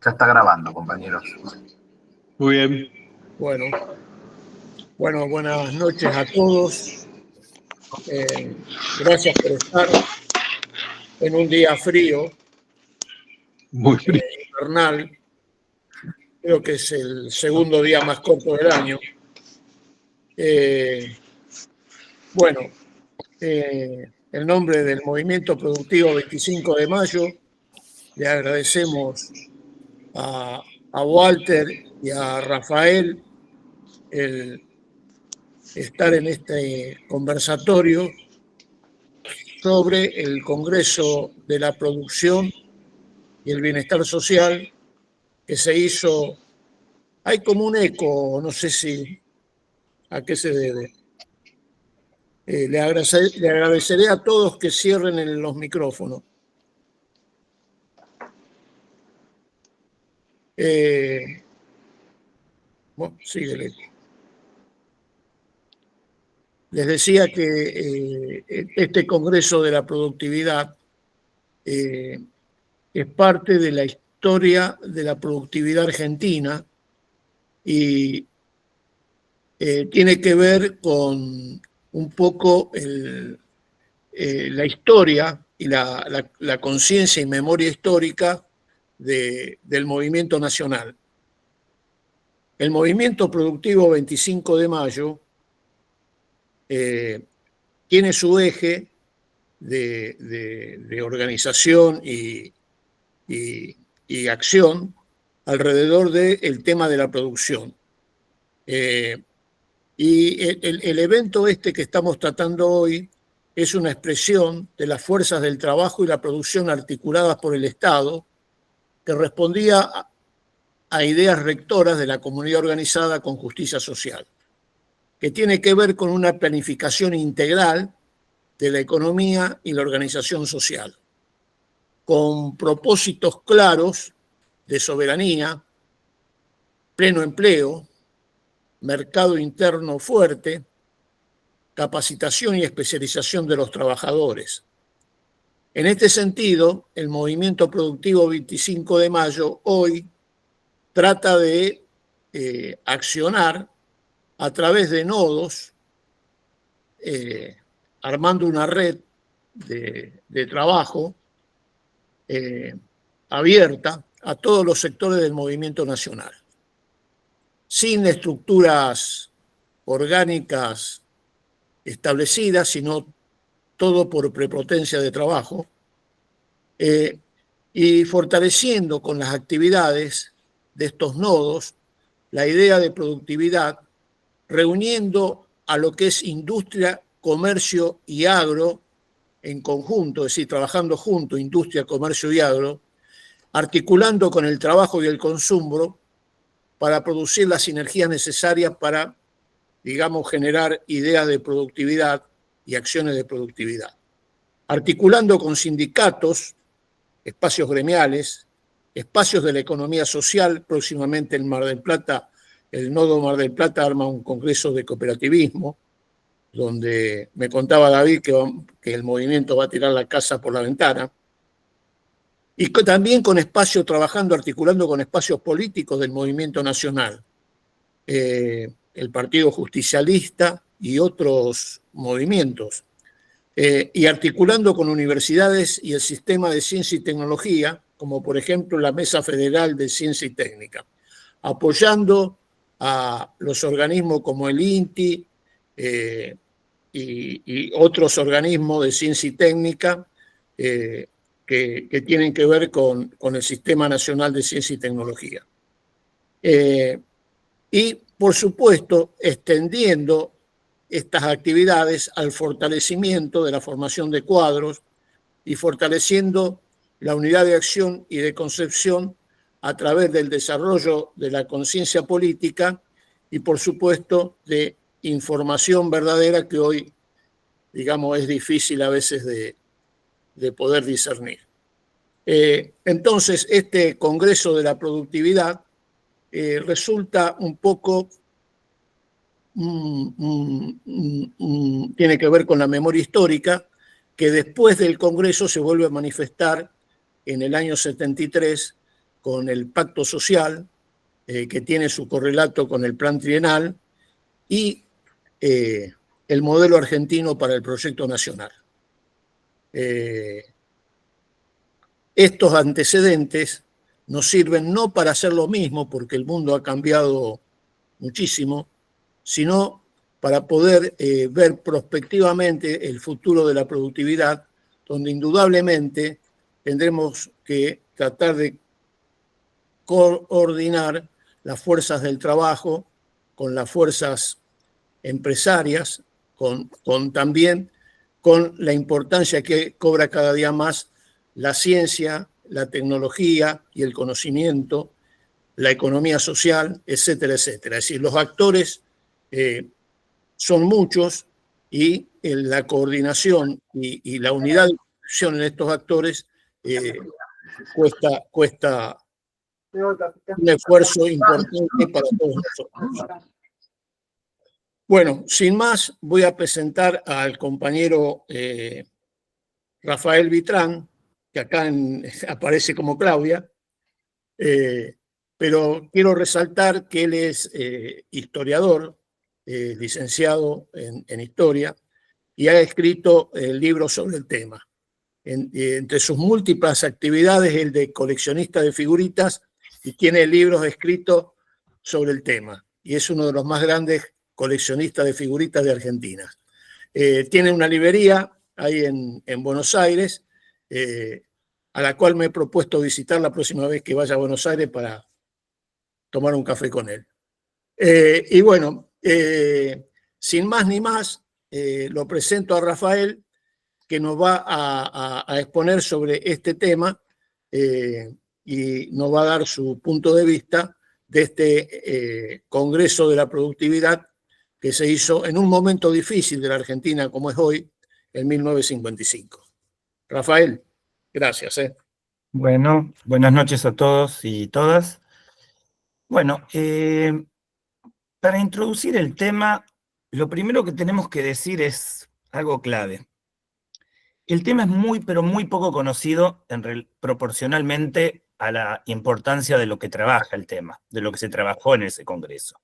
Ya está grabando, compañeros. Muy bien. Bueno, buenas noches a todos. Gracias por estar en un día frío, Muy frío. invernal. Creo que es el segundo día más corto del año. En nombre del Movimiento Productivo 25 de Mayo, le agradecemos a Walter y a Rafael el estar en este conversatorio sobre el Congreso de la Producción y el Bienestar Social que se hizo. Hay como un eco, no sé si a qué se debe. Le agradeceré a todos que cierren los micrófonos. Sigue el eco. Les decía que este Congreso de la Productividad es parte de la historia de la productividad argentina y tiene que ver con un poco la historia y la conciencia y memoria histórica del movimiento nacional. El movimiento productivo 25 de mayo tiene su eje de organización y acción alrededor del tema de la producción. Y el evento que estamos tratando hoy es una expresión de las fuerzas del trabajo y la producción articuladas por el Estado, que respondía a ideas rectoras de la comunidad organizada con justicia social, que tiene que ver con una planificación integral de la economía y la organización social, con propósitos claros de soberanía, pleno empleo, mercado interno fuerte, capacitación y especialización de los trabajadores. En este sentido, el Movimiento Productivo 25 de Mayo hoy trata de accionar a través de nodos, armando una red de trabajo abierta a todos los sectores del movimiento nacional, sin estructuras orgánicas establecidas, sino todo por prepotencia de trabajo, y fortaleciendo con las actividades de estos nodos la idea de productividad, reuniendo a lo que es industria, comercio y agro en conjunto, es decir, trabajando juntos, industria, comercio y agro, articulando con el trabajo y el consumo para producir las sinergias necesarias para, digamos, generar ideas de productividad y acciones de productividad. Articulando con sindicatos, espacios gremiales, espacios de la economía social. Próximamente en Mar del Plata, el Nodo Mar del Plata arma un congreso de cooperativismo, donde me contaba David que el movimiento va a tirar la casa por la ventana. Y también con espacios, trabajando, articulando con espacios políticos del movimiento nacional. El Partido Justicialista y otros movimientos. Y articulando con universidades y el sistema de ciencia y tecnología, como por ejemplo la Mesa Federal de Ciencia y Técnica, apoyando a los organismos como el INTI y otros organismos de ciencia y técnica que tienen que ver con el Sistema Nacional de Ciencia y Tecnología. Y, por supuesto, extendiendo estas actividades al fortalecimiento de la formación de cuadros y fortaleciendo la unidad de acción y de concepción a través del desarrollo de la conciencia política y, por supuesto, de información verdadera que hoy, digamos, es difícil a veces de poder discernir. Entonces, este Congreso de la Productividad resulta un poco, tiene que ver con la memoria histórica, que después del Congreso se vuelve a manifestar en el año 73 con el pacto social, que tiene su correlato con el plan trienal, y el modelo argentino para el proyecto nacional. Estos antecedentes nos sirven no para hacer lo mismo, porque el mundo ha cambiado muchísimo, sino para poder ver prospectivamente el futuro de la productividad, donde indudablemente tendremos que tratar de coordinar las fuerzas del trabajo con las fuerzas empresarias, también con la importancia que cobra cada día más la ciencia, la tecnología y el conocimiento, la economía social, etcétera, etcétera. Es decir, los actores son muchos y la coordinación y la unidad de acción en estos actores cuesta un esfuerzo importante para todos nosotros. Bueno, sin más, voy a presentar al compañero Rafael Vitrán, que acá aparece como Claudia, pero quiero resaltar que él es historiador, licenciado en historia, y ha escrito libros sobre el tema. Entre sus múltiples actividades, el de coleccionista de figuritas, y tiene libros escritos sobre el tema, y es uno de los más grandes coleccionistas de figuritas de Argentina. Tiene una librería ahí en Buenos Aires, a la cual me he propuesto visitar la próxima vez que vaya a Buenos Aires para tomar un café con él. Y bueno, sin más ni más, lo presento a Rafael, que nos va a exponer sobre este tema y nos va a dar su punto de vista de este Congreso de la Productividad que se hizo en un momento difícil de la Argentina como es hoy, en 1955. Rafael, gracias. Bueno, buenas noches a todos y todas. Bueno, para introducir el tema, lo primero que tenemos que decir es algo clave. El tema es muy, pero muy poco conocido proporcionalmente a la importancia de lo que trabaja el tema, de lo que se trabajó en ese congreso.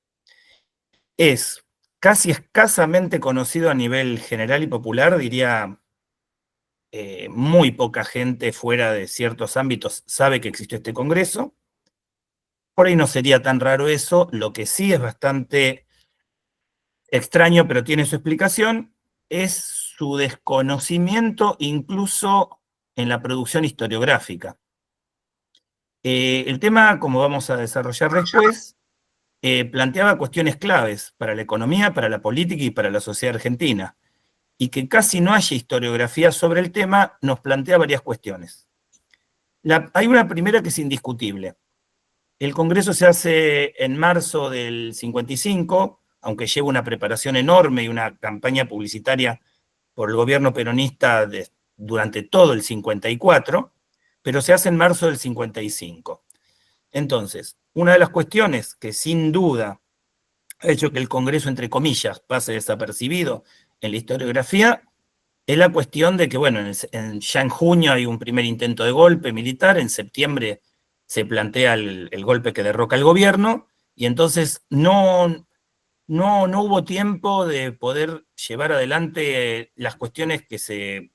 Es casi escasamente conocido a nivel general y popular, diría, muy poca gente fuera de ciertos ámbitos sabe que existió este congreso. Por ahí no sería tan raro eso, lo que sí es bastante extraño, pero tiene su explicación, es su desconocimiento incluso en la producción historiográfica. El tema, como vamos a desarrollar después, planteaba cuestiones claves para la economía, para la política y para la sociedad argentina. Y que casi no haya historiografía sobre el tema nos plantea varias cuestiones. Hay una primera que es indiscutible. El Congreso se hace en marzo del 55, aunque lleva una preparación enorme y una campaña publicitaria por el gobierno peronista durante todo el 54, pero se hace en marzo del 55. Entonces, una de las cuestiones que sin duda ha hecho que el Congreso, entre comillas, pase desapercibido en la historiografía, es la cuestión de que, bueno, ya en junio hay un primer intento de golpe militar, en septiembre se plantea el golpe que derroca el gobierno, y entonces no hubo tiempo de poder llevar adelante las cuestiones que se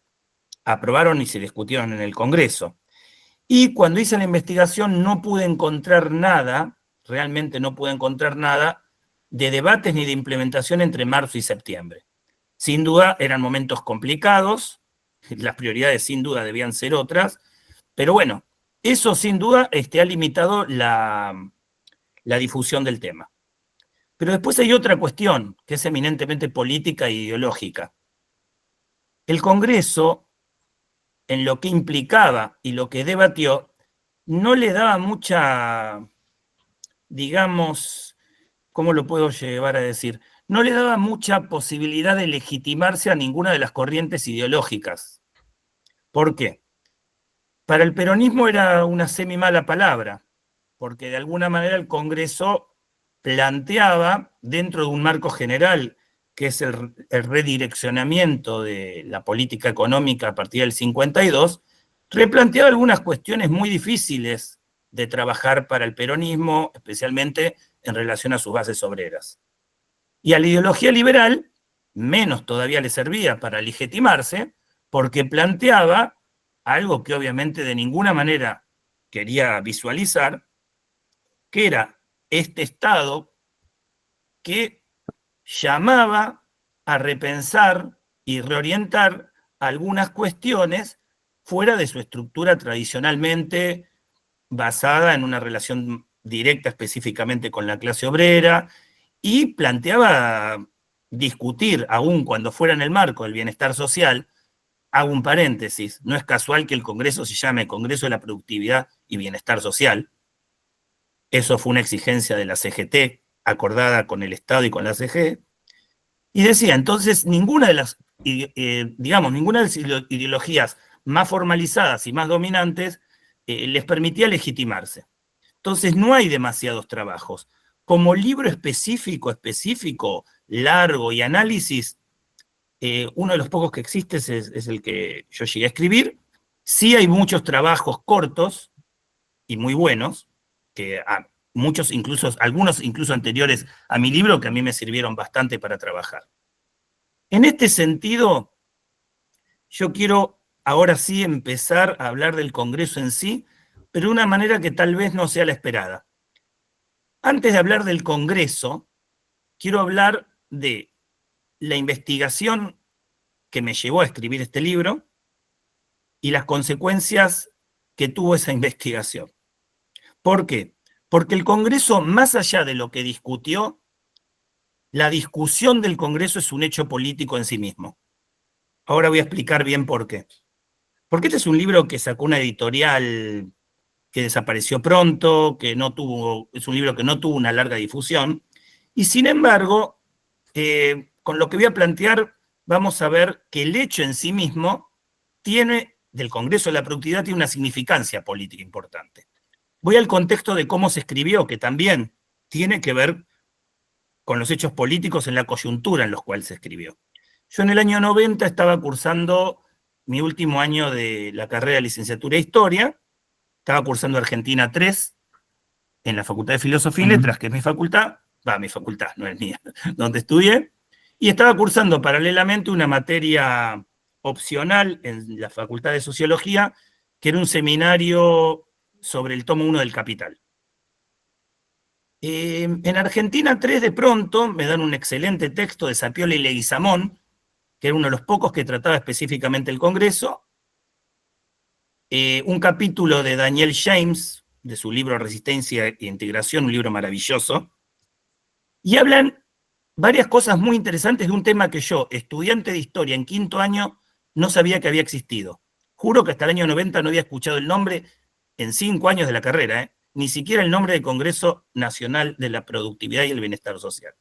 aprobaron y se discutieron en el Congreso. Y cuando hice la investigación no pude encontrar nada, realmente no pude encontrar nada, de debates ni de implementación entre marzo y septiembre. Sin duda eran momentos complicados, las prioridades sin duda debían ser otras, pero bueno, eso sin duda ha limitado la difusión del tema. Pero después hay otra cuestión, que es eminentemente política e ideológica. El Congreso, en lo que implicaba y lo que debatió, no le daba mucha, digamos, ¿cómo lo puedo llevar a decir? No le daba mucha posibilidad de legitimarse a ninguna de las corrientes ideológicas. ¿Por qué? Para el peronismo era una semi-mala palabra, porque de alguna manera el Congreso planteaba, dentro de un marco general, que es el redireccionamiento de la política económica a partir del 52, replanteaba algunas cuestiones muy difíciles de trabajar para el peronismo, especialmente en relación a sus bases obreras. Y a la ideología liberal, menos todavía le servía para legitimarse, porque planteaba algo que obviamente de ninguna manera quería visualizar, que era este Estado que llamaba a repensar y reorientar algunas cuestiones fuera de su estructura tradicionalmente basada en una relación directa específicamente con la clase obrera, y planteaba discutir, aún cuando fuera en el marco del bienestar social. Hago un paréntesis, no es casual que el Congreso se llame Congreso de la Productividad y Bienestar Social. Eso fue una exigencia de la CGT, acordada con el Estado y con la CGT. Y decía, entonces, ninguna de las ideologías más formalizadas y más dominantes les permitía legitimarse. Entonces, no hay demasiados trabajos. Como libro específico, largo y análisis, uno de los pocos que existe es el que yo llegué a escribir. Sí hay muchos trabajos cortos y muy buenos, que algunos incluso anteriores a mi libro, que a mí me sirvieron bastante para trabajar. En este sentido, yo quiero ahora sí empezar a hablar del Congreso en sí, pero de una manera que tal vez no sea la esperada. Antes de hablar del Congreso, quiero hablar de la investigación que me llevó a escribir este libro y las consecuencias que tuvo esa investigación. ¿Por qué? Porque el Congreso, más allá de lo que discutió, la discusión del Congreso es un hecho político en sí mismo. Ahora voy a explicar bien por qué. Porque este es un libro que sacó una editorial que desapareció pronto, es un libro que no tuvo una larga difusión, y sin embargo, con lo que voy a plantear, vamos a ver que el hecho en sí mismo del Congreso de la Productividad tiene una significancia política importante. Voy al contexto de cómo se escribió, que también tiene que ver con los hechos políticos en la coyuntura en los cuales se escribió. Yo en el año 90 estaba cursando mi último año de la carrera de licenciatura de Historia, estaba cursando Argentina 3 en la Facultad de Filosofía y Letras, que es mi facultad, no es mía, donde estudié, y estaba cursando paralelamente una materia opcional en la Facultad de Sociología, que era un seminario sobre el tomo 1 del Capital. En Argentina 3 de pronto me dan un excelente texto de Sapiola y Leguizamón, que era uno de los pocos que trataba específicamente el Congreso, un capítulo de Daniel James, de su libro Resistencia e Integración, un libro maravilloso, y hablan varias cosas muy interesantes de un tema que yo, estudiante de historia en quinto año, no sabía que había existido. Juro que hasta el año 90 no había escuchado el nombre en 5 años de la carrera, ni siquiera el nombre del Congreso Nacional de la Productividad y el Bienestar Social.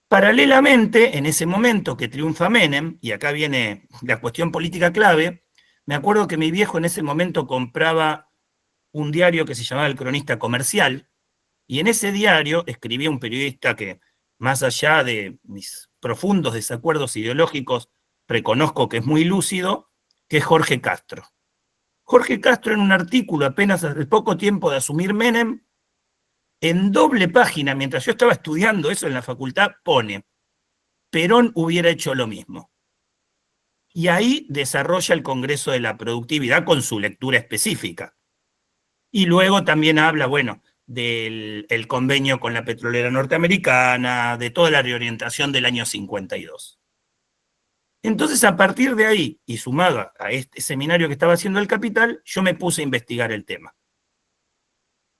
Paralelamente, en ese momento que triunfa Menem, y acá viene la cuestión política clave, me acuerdo que mi viejo en ese momento compraba un diario que se llamaba El Cronista Comercial, y en ese diario escribía un periodista que, más allá de mis profundos desacuerdos ideológicos, reconozco que es muy lúcido, que es Jorge Castro. Jorge Castro, en un artículo apenas hace poco tiempo de asumir Menem, en doble página, mientras yo estaba estudiando eso en la facultad, pone: Perón hubiera hecho lo mismo. Y ahí desarrolla el Congreso de la Productividad con su lectura específica. Y luego también habla, bueno, del convenio con la petrolera norteamericana, de toda la reorientación del año 52. Entonces, a partir de ahí, y sumado a este seminario que estaba haciendo el Capital, yo me puse a investigar el tema.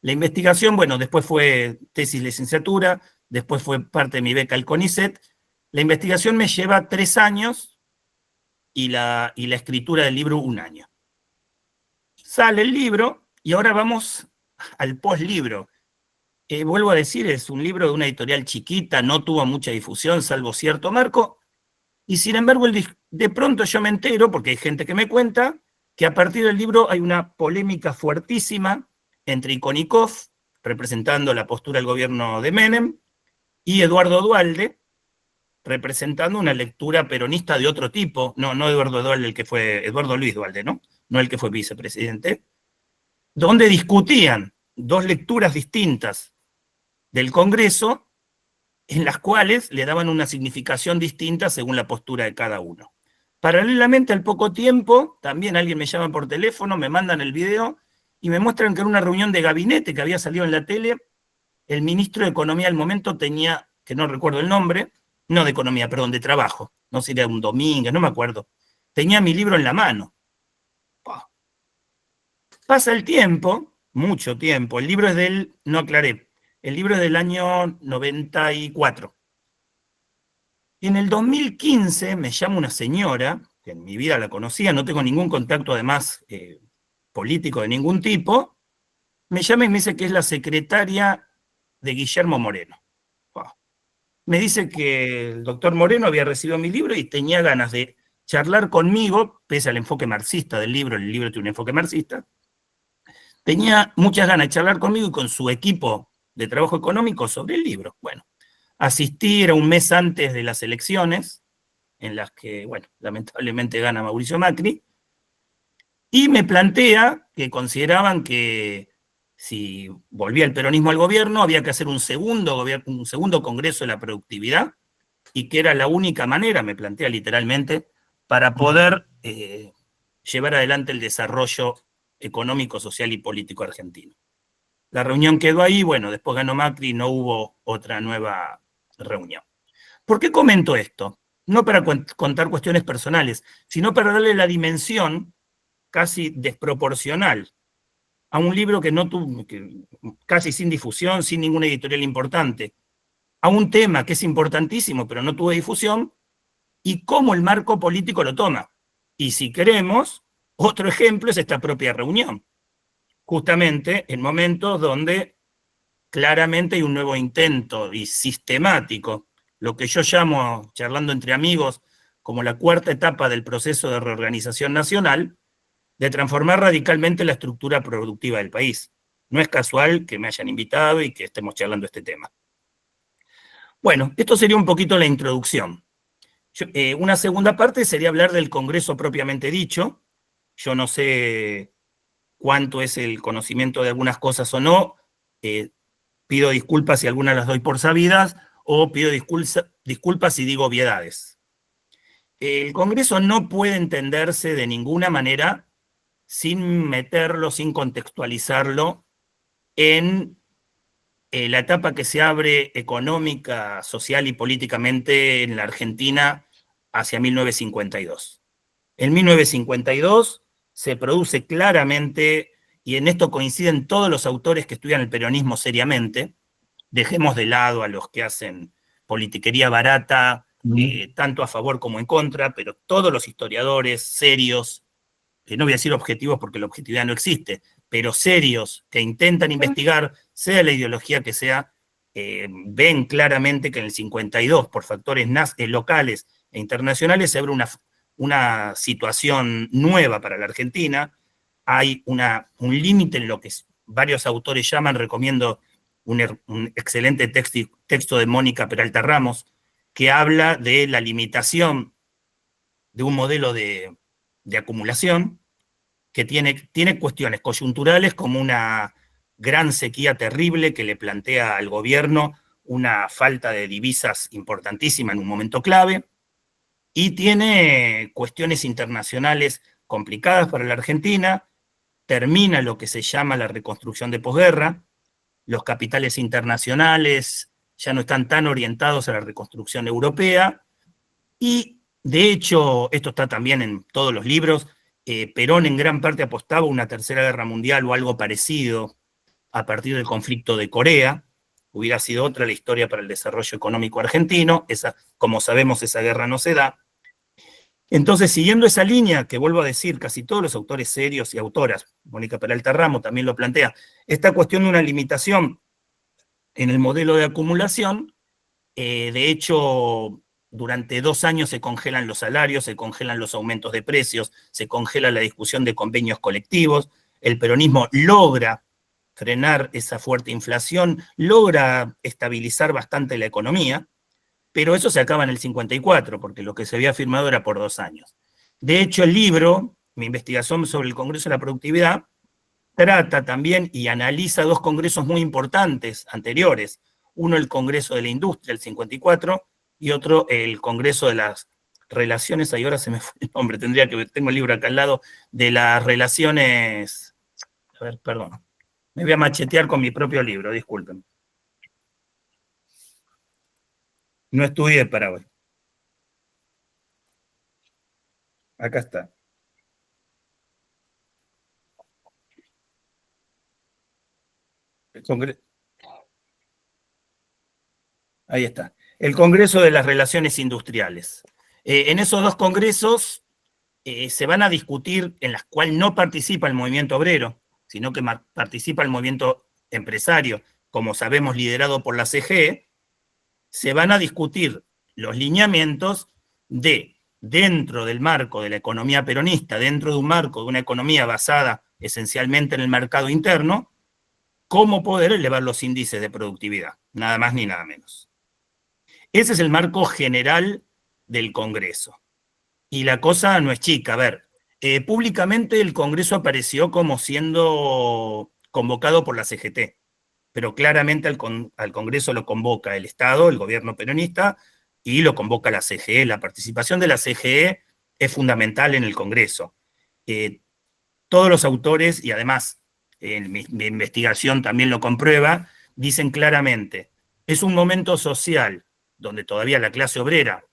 La investigación, bueno, después fue tesis licenciatura, después fue parte de mi beca al CONICET. La investigación me lleva 3 años y la escritura del libro 1 año. Sale el libro y ahora vamos al post-libro. Vuelvo a decir, es un libro de una editorial chiquita, no tuvo mucha difusión, salvo cierto marco, y sin embargo de pronto yo me entero, porque hay gente que me cuenta, que a partir del libro hay una polémica fuertísima entre Ikonikov, representando la postura del gobierno de Menem, y Eduardo Duhalde, representando una lectura peronista de otro tipo, no Eduardo Duhalde, Eduardo Luis Duhalde, ¿no? No el que fue vicepresidente, donde discutían dos lecturas distintas del Congreso, en las cuales le daban una significación distinta según la postura de cada uno. Paralelamente, al poco tiempo, también alguien me llama por teléfono, me mandan el video y me muestran que en una reunión de gabinete que había salido en la tele, el ministro de Economía al momento tenía, que no recuerdo el nombre, no de Economía, perdón, de Trabajo, no sé si era un domingo, no me acuerdo, tenía mi libro en la mano. Pasa el tiempo, mucho tiempo, el libro es del, no aclaré, el libro es del año 94. Y en el 2015 me llama una señora, que en mi vida la conocía, no tengo ningún contacto además político de ningún tipo, me llama y me dice que es la secretaria de Guillermo Moreno. Me dice que el doctor Moreno había recibido mi libro y tenía ganas de charlar conmigo, pese al enfoque marxista del libro, el libro tiene un enfoque marxista, tenía muchas ganas de charlar conmigo y con su equipo de trabajo económico sobre el libro. Bueno, asistí, era un mes antes de las elecciones, en las que, bueno, lamentablemente gana Mauricio Macri, y me plantea que consideraban que si volvía el peronismo al gobierno, había que hacer un segundo Congreso de la Productividad, y que era la única manera, me plantea literalmente, para poder llevar adelante el desarrollo económico, social y político argentino. La reunión quedó ahí, bueno, después ganó Macri, no hubo otra nueva reunión. ¿Por qué comento esto? No para contar cuestiones personales, sino para darle la dimensión casi desproporcional a un libro que no tuvo, casi sin difusión, sin ninguna editorial importante, a un tema que es importantísimo, pero no tuvo difusión, y cómo el marco político lo toma. Y si queremos, otro ejemplo es esta propia reunión. Justamente en momentos donde claramente hay un nuevo intento y sistemático, lo que yo llamo, charlando entre amigos, como la cuarta etapa del proceso de reorganización nacional, de transformar radicalmente la estructura productiva del país. No es casual que me hayan invitado y que estemos charlando este tema. Bueno, esto sería un poquito la introducción. Una segunda parte sería hablar del Congreso propiamente dicho. Yo no sé cuánto es el conocimiento de algunas cosas o no. Pido disculpas si algunas las doy por sabidas, o pido disculpas si digo obviedades. El Congreso no puede entenderse de ninguna manera sin meterlo, sin contextualizarlo en la etapa que se abre económica, social y políticamente en la Argentina hacia 1952. En 1952 se produce claramente, y en esto coinciden todos los autores que estudian el peronismo seriamente, dejemos de lado a los que hacen politiquería barata, tanto a favor como en contra, pero todos los historiadores serios, no voy a decir objetivos porque la objetividad no existe, pero serios, que intentan investigar, sea la ideología que sea, ven claramente que en el 52, por factores locales e internacionales, se abre una situación nueva para la Argentina. Hay un límite en lo que varios autores llaman, recomiendo un excelente texto de Mónica Peralta Ramos, que habla de la limitación de un modelo de acumulación que tiene cuestiones coyunturales como una gran sequía terrible que le plantea al gobierno una falta de divisas importantísima en un momento clave, y tiene cuestiones internacionales complicadas para la Argentina. Termina lo que se llama la reconstrucción de posguerra, los capitales internacionales ya no están tan orientados a la reconstrucción europea, y de hecho, esto está también en todos los libros, Perón en gran parte apostaba a una tercera guerra mundial o algo parecido a partir del conflicto de Corea. Hubiera sido otra la historia para el desarrollo económico argentino. Como sabemos, esa guerra no se da. Entonces, siguiendo esa línea, que vuelvo a decir, casi todos los autores serios y autoras, Mónica Peralta Ramos también lo plantea, esta cuestión de una limitación en el modelo de acumulación, de hecho, durante 2 años se congelan los salarios, se congelan los aumentos de precios, se congela la discusión de convenios colectivos, el peronismo logra frenar esa fuerte inflación, logra estabilizar bastante la economía, pero eso se acaba en el 54, porque lo que se había firmado era por 2 años. De hecho, el libro, mi investigación sobre el Congreso de la Productividad, trata también y analiza dos congresos muy importantes anteriores. Uno, el Congreso de la Industria, el 54, y otro, el Congreso de las Relaciones, ahí ahora se me fue el nombre, tendría que ver, tengo el libro acá al lado, de las relaciones, a ver, perdón, me voy a machetear con mi propio libro, disculpen. No estudié para hoy. Acá está. El Congreso. Ahí está. El Congreso de las Relaciones Industriales. En esos dos congresos se van a discutir, en las cuales no participa el movimiento obrero, sino que participa el movimiento empresario, como sabemos, liderado por la CGE, se van a discutir los lineamientos de, dentro del marco de la economía peronista, dentro de un marco de una economía basada esencialmente en el mercado interno, cómo poder elevar los índices de productividad, nada más ni nada menos. Ese es el marco general del Congreso. Y la cosa no es chica. A ver, públicamente el Congreso apareció como siendo convocado por la CGT, pero claramente al Congreso lo convoca el Estado, el gobierno peronista, y lo convoca la CGE. La participación de la CGE es fundamental en el Congreso. Todos los autores, y además mi investigación también lo comprueba, dicen claramente, es un momento social donde todavía la clase obrera,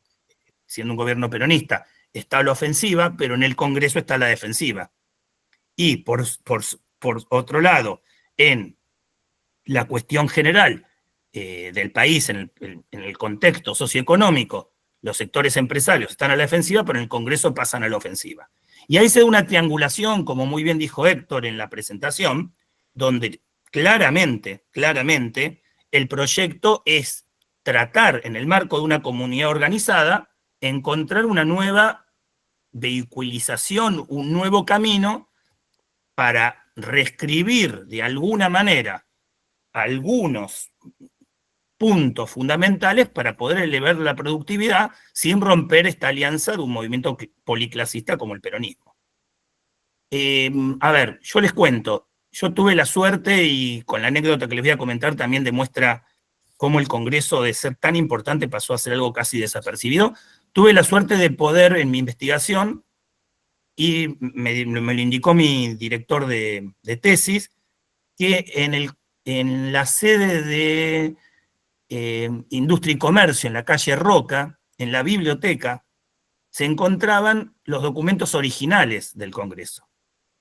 siendo un gobierno peronista, está a la ofensiva, pero en el Congreso está a la defensiva. Y por otro lado, en la cuestión general del país, en el contexto socioeconómico, los sectores empresarios están a la defensiva, pero en el Congreso pasan a la ofensiva. Y ahí se da una triangulación, como muy bien dijo Héctor en la presentación, donde claramente, el proyecto es tratar, en el marco de una comunidad organizada, encontrar una nueva vehiculización, un nuevo camino para reescribir de alguna manera algunos puntos fundamentales para poder elevar la productividad sin romper esta alianza de un movimiento policlasista como el peronismo. A ver, yo les cuento, yo tuve la suerte, y con la anécdota que les voy a comentar también demuestra cómo el Congreso, de ser tan importante, pasó a ser algo casi desapercibido. Tuve la suerte de poder, en mi investigación, y me lo indicó mi director de tesis, que en la sede de Industria y Comercio, en la calle Roca, en la biblioteca, se encontraban los documentos originales del Congreso.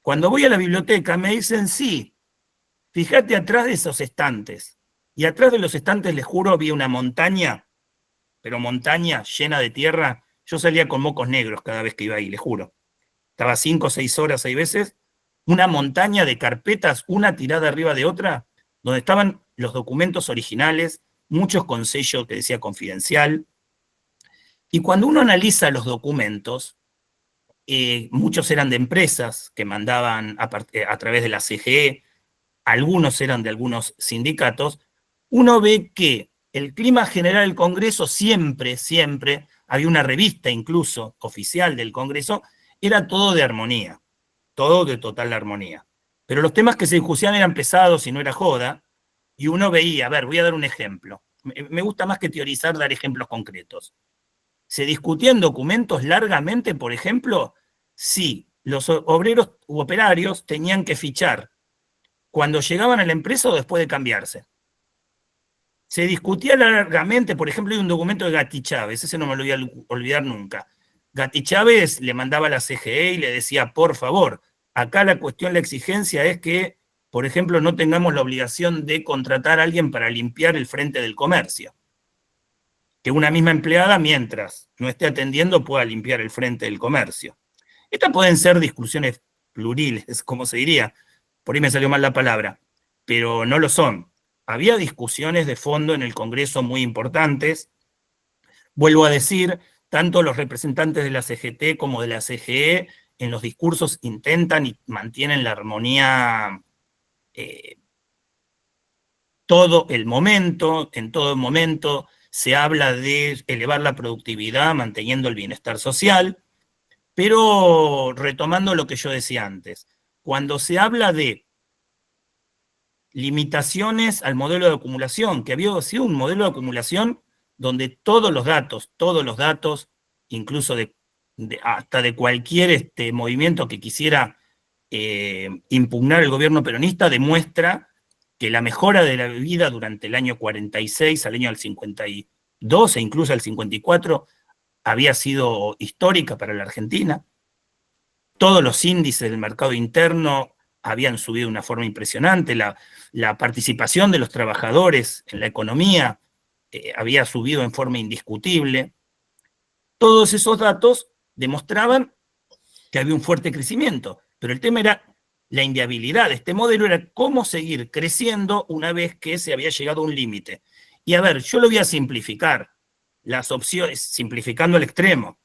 Cuando voy a la biblioteca me dicen, sí, fíjate atrás de esos estantes. Y atrás de los estantes, les juro, había una montaña, pero montaña llena de tierra. Yo salía con mocos negros cada vez que iba ahí, les juro. Estaba 5 o 6 horas, 6 veces, una montaña de carpetas, una tirada arriba de otra, donde estaban los documentos originales, muchos con sello que decía confidencial. Y cuando uno analiza los documentos, muchos eran de empresas que mandaban a través de la CGE, algunos eran de algunos sindicatos, uno ve que el clima general del Congreso siempre, había una revista incluso oficial del Congreso, era todo de armonía, todo de total armonía. Pero los temas que se discutían eran pesados y no era joda, y uno veía, a ver, voy a dar un ejemplo. Me gusta más que teorizar, dar ejemplos concretos. Se discutían documentos largamente, por ejemplo, si los obreros u operarios tenían que fichar cuando llegaban a la empresa o después de cambiarse. Se discutía largamente, por ejemplo, hay un documento de Gatti Chávez, ese no me lo voy a olvidar nunca. Gatti Chávez le mandaba a la CGE y le decía, por favor, acá la cuestión, la exigencia es que, por ejemplo, no tengamos la obligación de contratar a alguien para limpiar el frente del comercio. Que una misma empleada, mientras no esté atendiendo, pueda limpiar el frente del comercio. Estas pueden ser discusiones pluriles, como se diría, por ahí me salió mal la palabra, pero no lo son. Había discusiones de fondo en el Congreso muy importantes. Vuelvo a decir, tanto los representantes de la CGT como de la CGE en los discursos intentan y mantienen la armonía todo el momento, en todo momento se habla de elevar la productividad manteniendo el bienestar social, pero retomando lo que yo decía antes, cuando se habla de limitaciones al modelo de acumulación, que había sido un modelo de acumulación donde todos los datos, incluso hasta de cualquier movimiento que quisiera impugnar el gobierno peronista, demuestra que la mejora de la vida durante el año 46 al año del 52 e incluso al 54 había sido histórica para la Argentina. Todos los índices del mercado interno habían subido de una forma impresionante, la participación de los trabajadores en la economía había subido en forma indiscutible. Todos esos datos demostraban que había un fuerte crecimiento, pero el tema era la inviabilidad de este modelo, era cómo seguir creciendo una vez que se había llegado a un límite. Y a ver, yo lo voy a simplificar, las opciones, simplificando al extremo.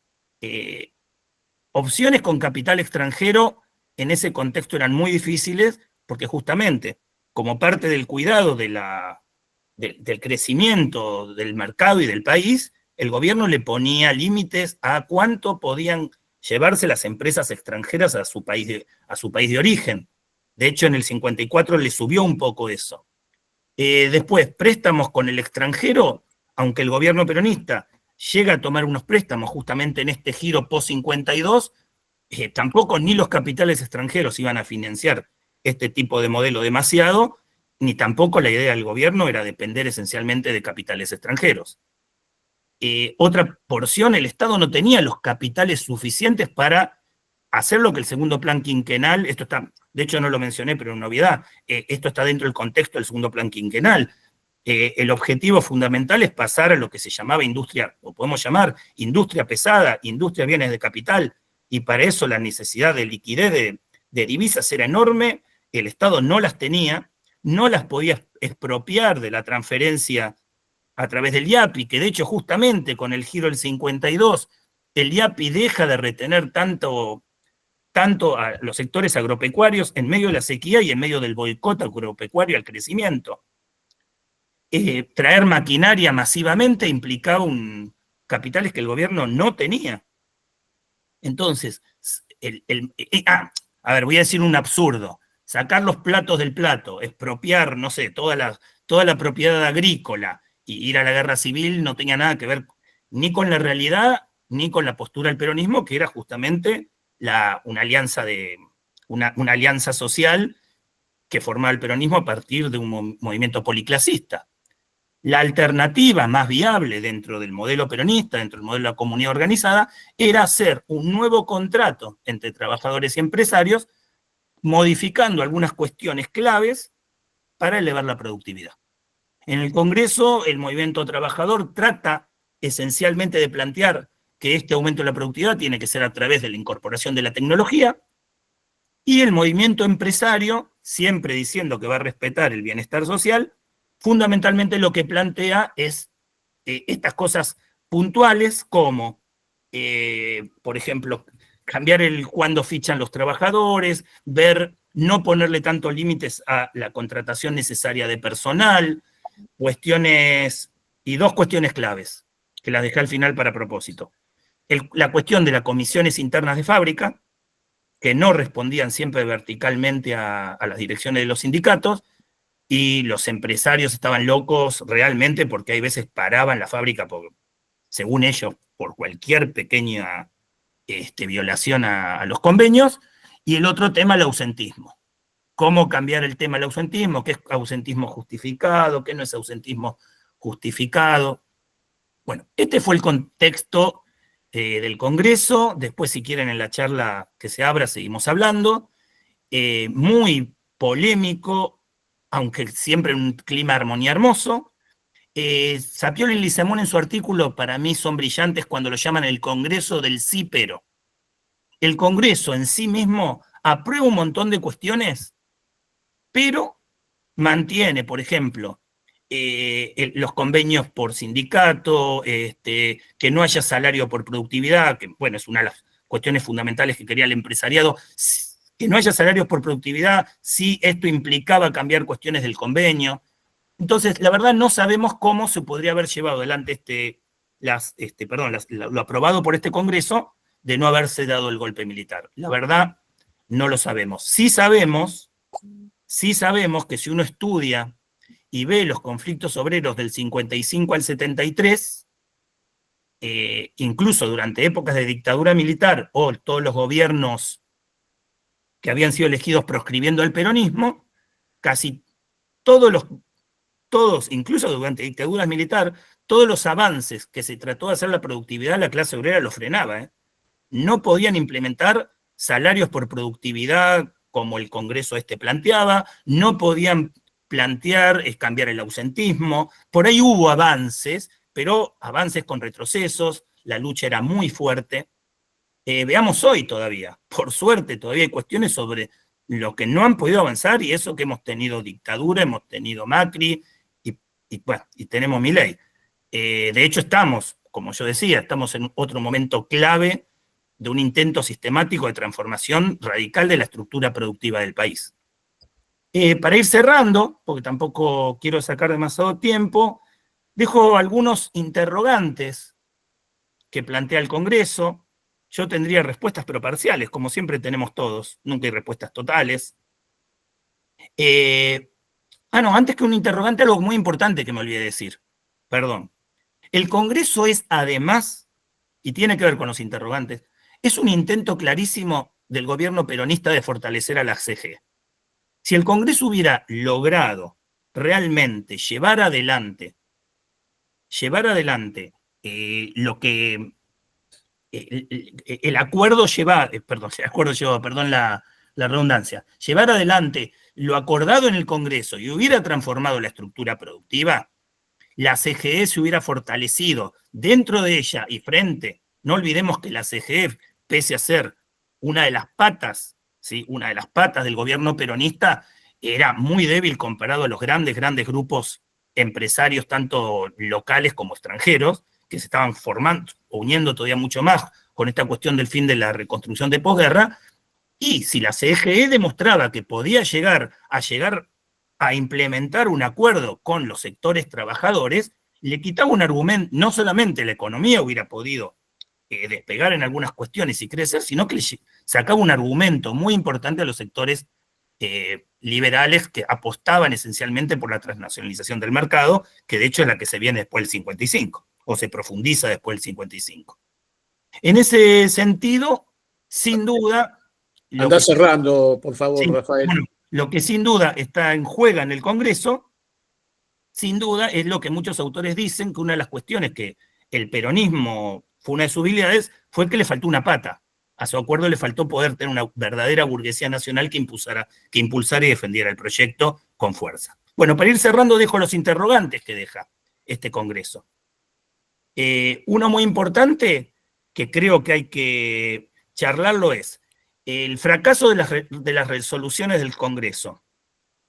Opciones con capital extranjero en ese contexto eran muy difíciles porque justamente como parte del cuidado del crecimiento del mercado y del país, el gobierno le ponía límites a cuánto podían llevarse las empresas extranjeras a su país de origen. De hecho, en el 54 le subió un poco eso. Después, préstamos con el extranjero, aunque el gobierno peronista llega a tomar unos préstamos justamente en este giro post-52, tampoco ni los capitales extranjeros iban a financiar este tipo de modelo demasiado, ni tampoco la idea del gobierno era depender esencialmente de capitales extranjeros. Otra porción, el Estado no tenía los capitales suficientes para hacer lo que el segundo plan quinquenal, esto está, de hecho no lo mencioné, pero es una novedad, esto está dentro del contexto del segundo plan quinquenal. El objetivo fundamental es pasar a lo que se llamaba industria, o podemos llamar industria pesada, industria de bienes de capital, y para eso la necesidad de liquidez de divisas era enorme, el Estado no las tenía, no las podía expropiar de la transferencia a través del IAPI, que de hecho justamente con el giro del 52, el IAPI deja de retener tanto a los sectores agropecuarios en medio de la sequía y en medio del boicot agropecuario al crecimiento. Traer maquinaria masivamente implicaba capitales que el gobierno no tenía. Entonces, a ver, voy a decir un absurdo. Sacar los platos del plato, expropiar, no sé, toda la propiedad agrícola y ir a la guerra civil no tenía nada que ver ni con la realidad ni con la postura del peronismo, que era justamente una alianza social que formaba el peronismo a partir de un movimiento policlasista. La alternativa más viable dentro del modelo peronista, dentro del modelo de la comunidad organizada, era hacer un nuevo contrato entre trabajadores y empresarios, modificando algunas cuestiones claves para elevar la productividad. En el Congreso, el movimiento trabajador trata esencialmente de plantear que este aumento de la productividad tiene que ser a través de la incorporación de la tecnología, y el movimiento empresario, siempre diciendo que va a respetar el bienestar social, fundamentalmente lo que plantea es estas cosas puntuales como, por ejemplo, cambiar cuándo fichan los trabajadores, no ponerle tantos límites a la contratación necesaria de personal, y dos cuestiones claves, que las dejé al final para propósito. La cuestión de las comisiones internas de fábrica, que no respondían siempre verticalmente a las direcciones de los sindicatos, y los empresarios estaban locos realmente porque hay veces paraban la fábrica, según ellos, por cualquier pequeña violación a los convenios. Y el otro tema, el ausentismo. ¿Cómo cambiar el tema del ausentismo? ¿Qué es ausentismo justificado? ¿Qué no es ausentismo justificado? Bueno, este fue el contexto del Congreso. Después, si quieren, en la charla que se abra, seguimos hablando. Muy polémico, aunque siempre en un clima de armonía hermoso. Sapioli y Lisamón en su artículo, para mí son brillantes cuando lo llaman el Congreso del sí, pero. El Congreso en sí mismo aprueba un montón de cuestiones, pero mantiene, por ejemplo, los convenios por sindicato, que no haya salario por productividad, que bueno, es una de las cuestiones fundamentales que quería el empresariado, que no haya salarios por productividad, si esto implicaba cambiar cuestiones del convenio. Entonces, la verdad no sabemos cómo se podría haber llevado adelante lo aprobado por este Congreso de no haberse dado el golpe militar. La verdad, no lo sabemos. Sí sabemos Sí sabemos que si uno estudia y ve los conflictos obreros del 55 al 73, incluso durante épocas de dictadura militar o todos los gobiernos que habían sido elegidos proscribiendo el peronismo, casi todos, incluso durante dictaduras militar, todos los avances que se trató de hacer la productividad, la clase obrera los frenaba. No podían implementar salarios por productividad como el Congreso planteaba, no podían plantear cambiar el ausentismo. Por ahí hubo avances, pero avances con retrocesos, la lucha era muy fuerte. Veamos hoy todavía, por suerte todavía hay cuestiones sobre lo que no han podido avanzar y eso que hemos tenido dictadura, hemos tenido Macri y tenemos Milei. De hecho estamos, como yo decía, estamos en otro momento clave de un intento sistemático de transformación radical de la estructura productiva del país. Para ir cerrando, porque tampoco quiero sacar demasiado tiempo, dejo algunos interrogantes que plantea el Congreso. Yo tendría respuestas pero parciales, como siempre tenemos todos, nunca hay respuestas totales. No, antes que un interrogante, algo muy importante que me olvidé decir. Perdón. El Congreso es además, y tiene que ver con los interrogantes, es un intento clarísimo del gobierno peronista de fortalecer a la CGE. Si el Congreso hubiera logrado realmente llevar adelante lo que el acuerdo lleva, perdón la redundancia, llevar adelante lo acordado en el Congreso y hubiera transformado la estructura productiva, la CGE se hubiera fortalecido dentro de ella y frente. No olvidemos que la CGE, pese a ser una de las patas, ¿sí? Una de las patas del gobierno peronista, era muy débil comparado a los grandes grupos empresarios, tanto locales como extranjeros, que se estaban formando, uniendo todavía mucho más con esta cuestión del fin de la reconstrucción de posguerra. Y si la CGE demostraba que podía llegar a implementar un acuerdo con los sectores trabajadores, le quitaba un argumento, no solamente la economía hubiera podido despegar en algunas cuestiones y crecer, sino que le sacaba un argumento muy importante a los sectores liberales que apostaban esencialmente por la transnacionalización del mercado, que de hecho es la que se viene después del 55, o se profundiza después del 55. En ese sentido, sin duda... Anda cerrando, por favor, sí, Rafael. Bueno, lo que sin duda está en juego en el Congreso, sin duda, es lo que muchos autores dicen, que una de las cuestiones que el peronismo fue una de sus habilidades, fue que le faltó una pata. A su acuerdo le faltó poder tener una verdadera burguesía nacional que impulsara y defendiera el proyecto con fuerza. Bueno, para ir cerrando, dejo los interrogantes que deja este Congreso. Uno muy importante, que creo que hay que charlarlo, es el fracaso de las resoluciones del Congreso.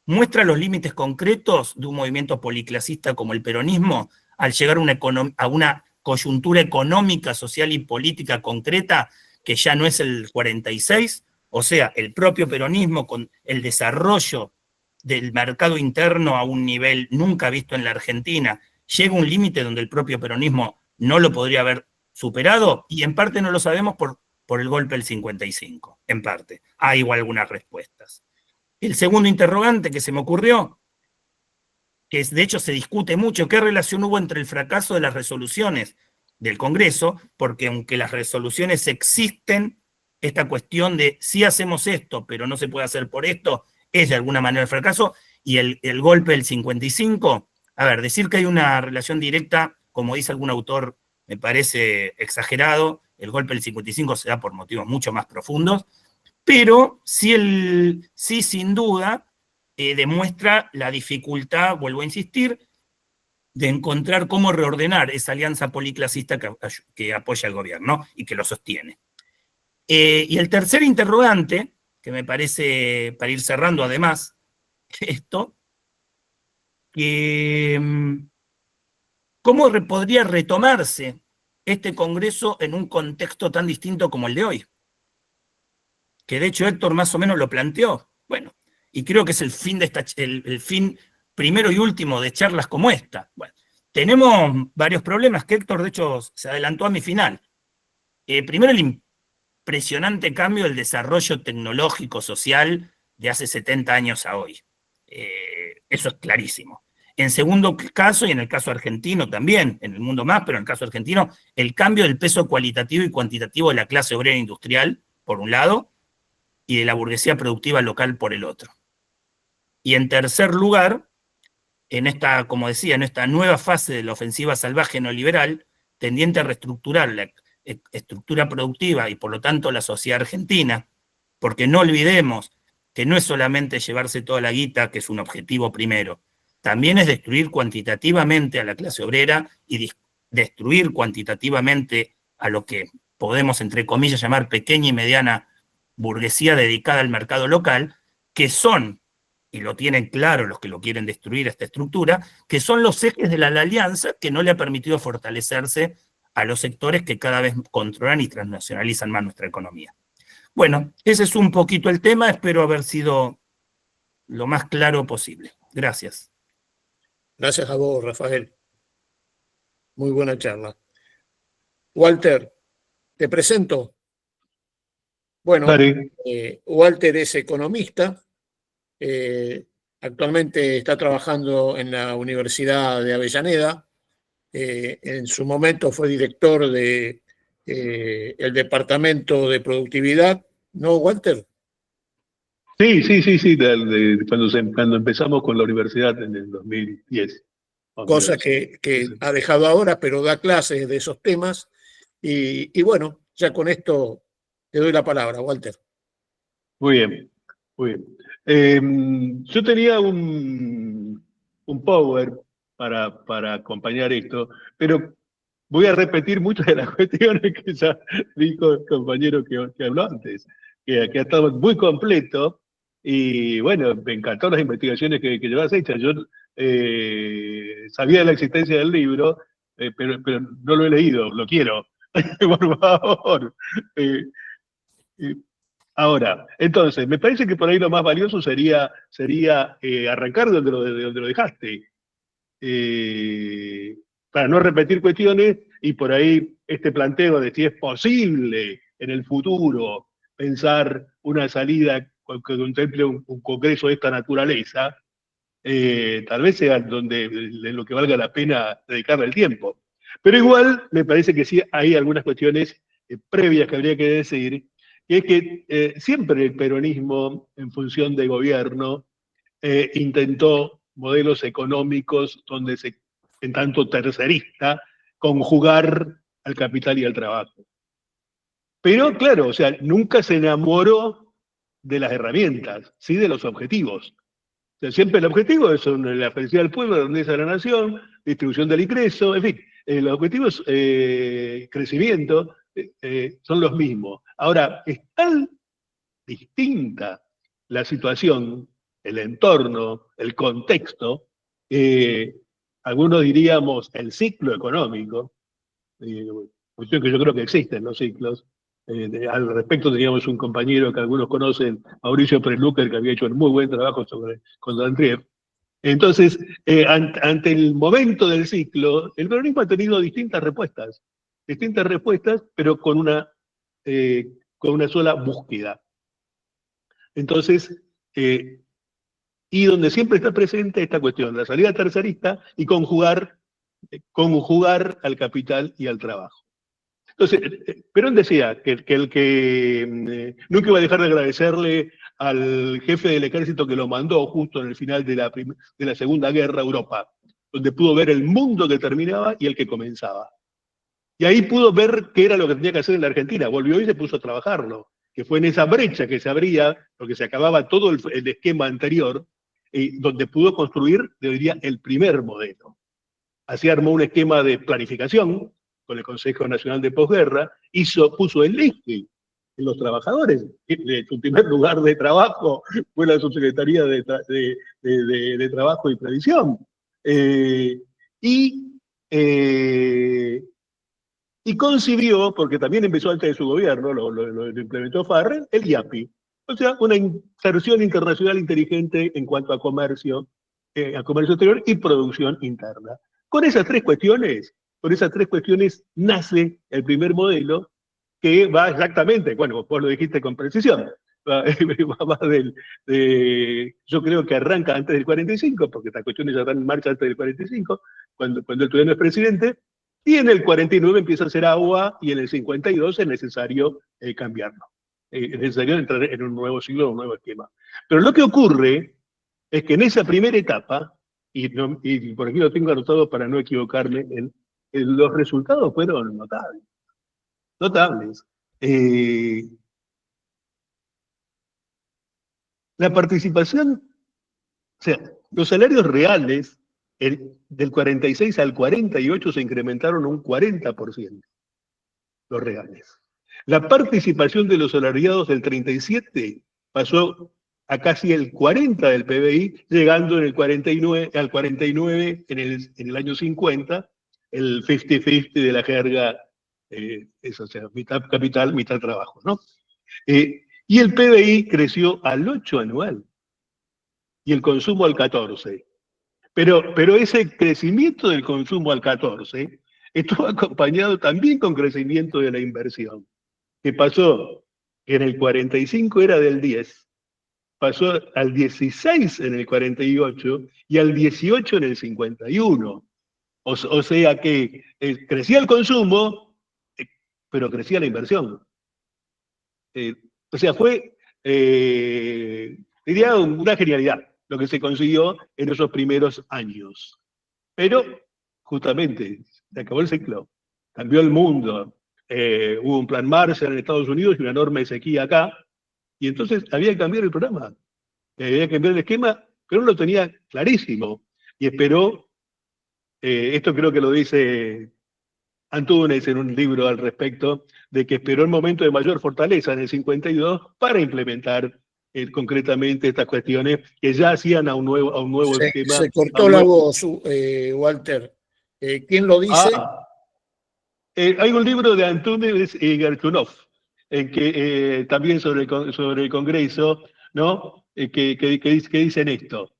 Muestra los límites concretos de un movimiento policlasista como el peronismo al llegar a una coyuntura económica, social y política concreta que ya no es el 46, o sea, el propio peronismo con el desarrollo del mercado interno a un nivel nunca visto en la Argentina, llega a un límite donde el propio peronismo no lo podría haber superado, y en parte no lo sabemos por el golpe del 55, en parte. Hay igual algunas respuestas. El segundo interrogante que se me ocurrió, que de hecho se discute mucho, ¿qué relación hubo entre el fracaso de las resoluciones del Congreso? Porque aunque las resoluciones existen, esta cuestión de si hacemos esto, pero no se puede hacer por esto, es de alguna manera el fracaso, y el golpe del 55, a ver, decir que hay una relación directa, como dice algún autor, me parece exagerado. El golpe del 55 se da por motivos mucho más profundos, pero sí sin duda demuestra la dificultad, vuelvo a insistir, de encontrar cómo reordenar esa alianza policlasista que apoya al gobierno y que lo sostiene. Y el tercer interrogante, que me parece, para ir cerrando además, esto, que ¿cómo podría retomarse este Congreso en un contexto tan distinto como el de hoy? Que de hecho Héctor más o menos lo planteó. Bueno, y creo que es el fin el fin primero y último de charlas como esta. Bueno, tenemos varios problemas que Héctor de hecho se adelantó a mi final. Primero, el impresionante cambio del desarrollo tecnológico social de hace 70 años a hoy. Eso es clarísimo. En segundo caso, y en el caso argentino también, en el mundo más, pero en el caso argentino, el cambio del peso cualitativo y cuantitativo de la clase obrera industrial, por un lado, y de la burguesía productiva local por el otro. Y en tercer lugar, en esta, como decía, en esta nueva fase de la ofensiva salvaje neoliberal, tendiente a reestructurar la estructura productiva y por lo tanto la sociedad argentina, porque no olvidemos que no es solamente llevarse toda la guita, que es un objetivo primero, también es destruir cuantitativamente a la clase obrera y destruir cuantitativamente a lo que podemos, entre comillas, llamar pequeña y mediana burguesía dedicada al mercado local, que son, y lo tienen claro los que lo quieren destruir esta estructura, que son los ejes de la alianza que no le ha permitido fortalecerse a los sectores que cada vez controlan y transnacionalizan más nuestra economía. Bueno, ese es un poquito el tema, espero haber sido lo más claro posible. Gracias. Gracias a vos, Rafael. Muy buena charla. Walter, te presento. Bueno, Walter es economista, actualmente está trabajando en la Universidad de Avellaneda, en su momento fue director de el Departamento de Productividad, ¿no, Walter? Sí, cuando empezamos con la universidad en el 2010. Cosa que ha dejado ahora, pero da clases de esos temas. Y bueno, ya con esto te doy la palabra, Walter. Muy bien, muy bien. Yo tenía un power para acompañar esto, pero voy a repetir muchas de las cuestiones que ya dijo el compañero que habló antes, que ha estado muy completo. Y bueno, me encantaron las investigaciones que llevas hechas. Yo sabía de la existencia del libro, pero no lo he leído, lo quiero, por favor. Ahora, entonces, me parece que por ahí lo más valioso sería arrancar de donde lo dejaste, para no repetir cuestiones y por ahí este planteo de si es posible en el futuro pensar una salida que contemple un congreso de esta naturaleza, tal vez sea donde lo que valga la pena dedicarle el tiempo. Pero igual me parece que sí hay algunas cuestiones previas que habría que decir, y es que siempre el peronismo, en función de gobierno, intentó modelos económicos donde en tanto tercerista, conjugar al capital y al trabajo. Pero claro, o sea, nunca se enamoró de las herramientas, sí de los objetivos. O sea, siempre el objetivo es la felicidad del pueblo, la grandeza de la nación, distribución del ingreso, en fin, los objetivos, crecimiento, son los mismos. Ahora, es tan distinta la situación, el entorno, el contexto, algunos diríamos el ciclo económico, cuestión que yo creo que existen los ciclos. Al respecto teníamos un compañero que algunos conocen, Mauricio Prelucker, que había hecho un muy buen trabajo con Andriev. Entonces, ante el momento del ciclo, el peronismo ha tenido distintas respuestas, pero con una sola búsqueda. Entonces, y donde siempre está presente esta cuestión, la salida tercerista y conjugar al capital y al trabajo. Entonces, Perón decía que nunca iba a dejar de agradecerle al jefe del ejército que lo mandó justo en el final de la Segunda Guerra a Europa, donde pudo ver el mundo que terminaba y el que comenzaba. Y ahí pudo ver qué era lo que tenía que hacer en la Argentina. Volvió y se puso a trabajarlo, que fue en esa brecha que se abría, porque se acababa todo el esquema anterior, donde pudo construir, yo diría, el primer modelo. Así armó un esquema de planificación con el Consejo Nacional de Posguerra, puso el eje en los trabajadores. Su primer lugar de trabajo fue la Subsecretaría de Trabajo y Previsión. Y concibió, porque también empezó antes de su gobierno, lo implementó Farrell, el IAPI. O sea, una inserción internacional inteligente en cuanto a comercio exterior y producción interna. Con esas tres cuestiones nace el primer modelo que va exactamente, bueno, vos lo dijiste con precisión, yo creo que arranca antes del 45, porque estas cuestiones ya están en marcha antes del 45, cuando el Tudela es presidente, y en el 49 empieza a hacer agua, y en el 52 es necesario cambiarlo. Es necesario entrar en un nuevo siglo, un nuevo esquema. Pero lo que ocurre es que en esa primera etapa, y por aquí lo tengo anotado para no equivocarme, los resultados fueron notables. Notables. La participación, o sea, los salarios reales del 46 al 48 se incrementaron un 40%, los reales. La participación de los salariados del 37 pasó a casi el 40 del PBI, llegando al 49 en el año 50, el 50-50 de la jerga, o sea, mitad capital, mitad trabajo, ¿no? Y el PBI creció al 8 anual y el consumo al 14. Pero ese crecimiento del consumo al 14 estuvo acompañado también con crecimiento de la inversión, que pasó, en el 45 era del 10, pasó al 16 en el 48 y al 18 en el 51. O sea que crecía el consumo, pero crecía la inversión. O sea, fue, diría, una genialidad lo que se consiguió en esos primeros años. Pero, justamente, se acabó el ciclo, cambió el mundo, hubo un plan Marshall en Estados Unidos y una enorme sequía acá, y entonces había que cambiar el programa, había que cambiar el esquema, pero no lo tenía clarísimo, y esperó, esto creo que lo dice Antúnez en un libro al respecto, de que esperó el momento de mayor fortaleza en el 52 para implementar concretamente estas cuestiones que ya hacían a un nuevo esquema. Se cortó la voz, Walter. ¿Quién lo dice? Hay un libro de Antúnez y Gertunov, en que también sobre el Congreso, ¿no? Que dicen esto.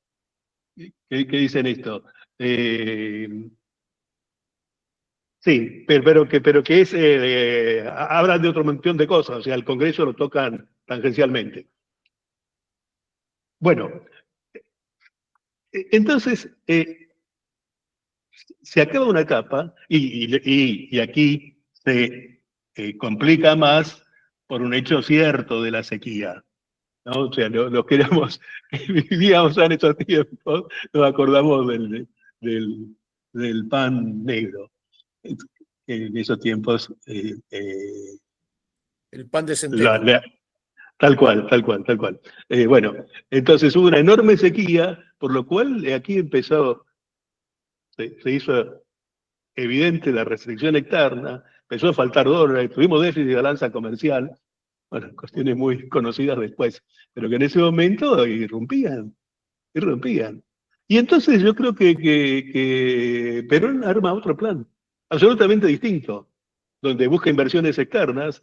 Que dicen esto. Sí, pero que es, hablan de otro montón de cosas, o sea, el Congreso lo tocan tangencialmente. Bueno, entonces, se acaba una etapa y aquí se complica más por un hecho cierto de la sequía, ¿no? O sea, los que vivíamos en esos tiempos, nos acordamos del pan negro. En esos tiempos... el pan de centeno. Tal cual. Bueno, entonces hubo una enorme sequía, por lo cual aquí se hizo evidente la restricción externa, empezó a faltar dólares, tuvimos déficit de balanza comercial, bueno, cuestiones muy conocidas después, pero que en ese momento irrumpían. Y entonces yo creo que Perón arma otro plan, absolutamente distinto, donde busca inversiones externas,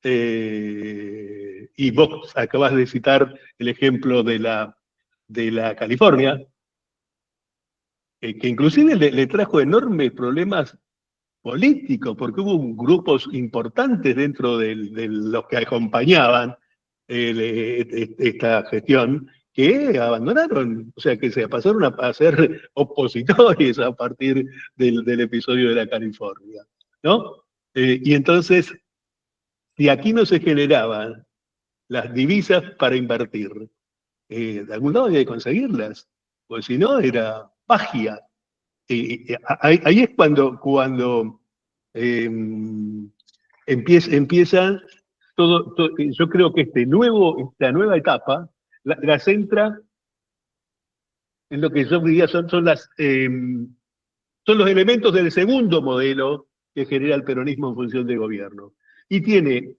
y vos acabas de citar el ejemplo de la California, que inclusive le trajo enormes problemas políticos, porque hubo grupos importantes dentro de los que acompañaban esta gestión, que abandonaron, o sea, que se pasaron a ser opositores a partir del episodio de la California, ¿no? Y entonces, si aquí no se generaban las divisas para invertir, de algún lado había que conseguirlas, porque si no era magia. Ahí es cuando empieza todo, yo creo que esta nueva etapa la centra en lo que yo diría son los elementos del segundo modelo que genera el peronismo en función de gobierno. Y tiene,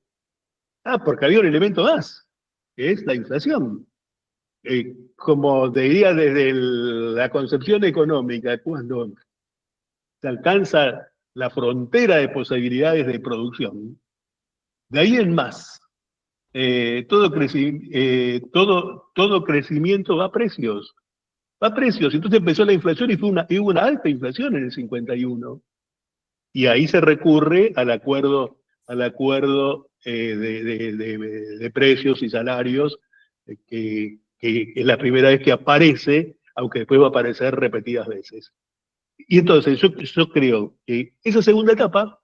porque había un elemento más, que es la inflación. Como te diría desde la concepción económica, cuando se alcanza la frontera de posibilidades de producción, de ahí en más, todo crecimiento va a precios. Entonces empezó la inflación y hubo una alta inflación en el 51. Y ahí se recurre al acuerdo de precios y salarios, que es la primera vez que aparece, aunque después va a aparecer repetidas veces. Y entonces yo creo que esa segunda etapa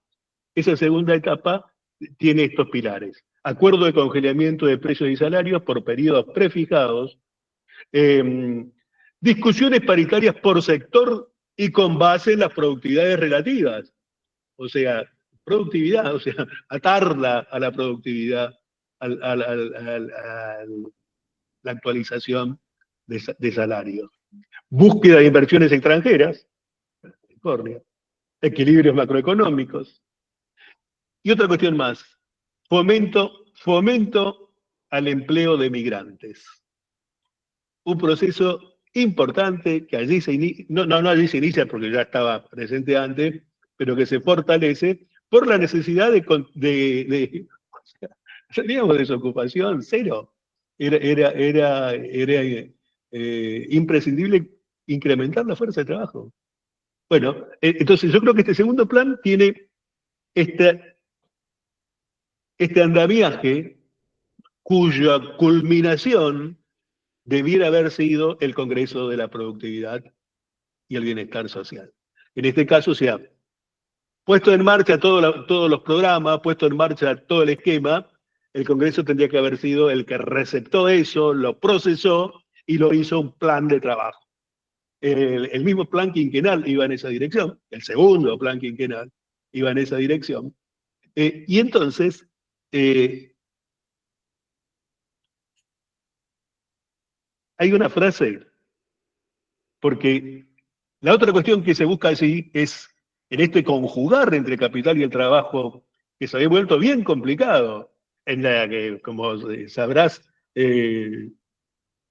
tiene estos pilares. Acuerdo de congelamiento de precios y salarios por periodos prefijados, discusiones paritarias por sector y con base en las productividades relativas. O sea, productividad, o sea, atarla a la productividad, a la actualización de salarios. Búsqueda de inversiones extranjeras, California, equilibrios macroeconómicos. Y otra cuestión más, fomento al empleo de migrantes. Un proceso importante que allí se inicia, no allí se inicia porque ya estaba presente antes, pero que se fortalece por la necesidad o sea, teníamos desocupación cero. Era imprescindible incrementar la fuerza de trabajo. Bueno, entonces yo creo que este segundo plan tiene este andamiaje cuya culminación debiera haber sido el Congreso de la Productividad y el Bienestar Social. En este caso se ha puesto en marcha todos los programas, puesto en marcha todo el esquema. El Congreso tendría que haber sido el que receptó eso, lo procesó y lo hizo un plan de trabajo. El mismo plan quinquenal iba en esa dirección, el segundo plan quinquenal iba en esa dirección. Y entonces, hay una frase, porque la otra cuestión que se busca allí es, en este conjugar entre capital y el trabajo, que se había vuelto bien complicado, en la que, como sabrás,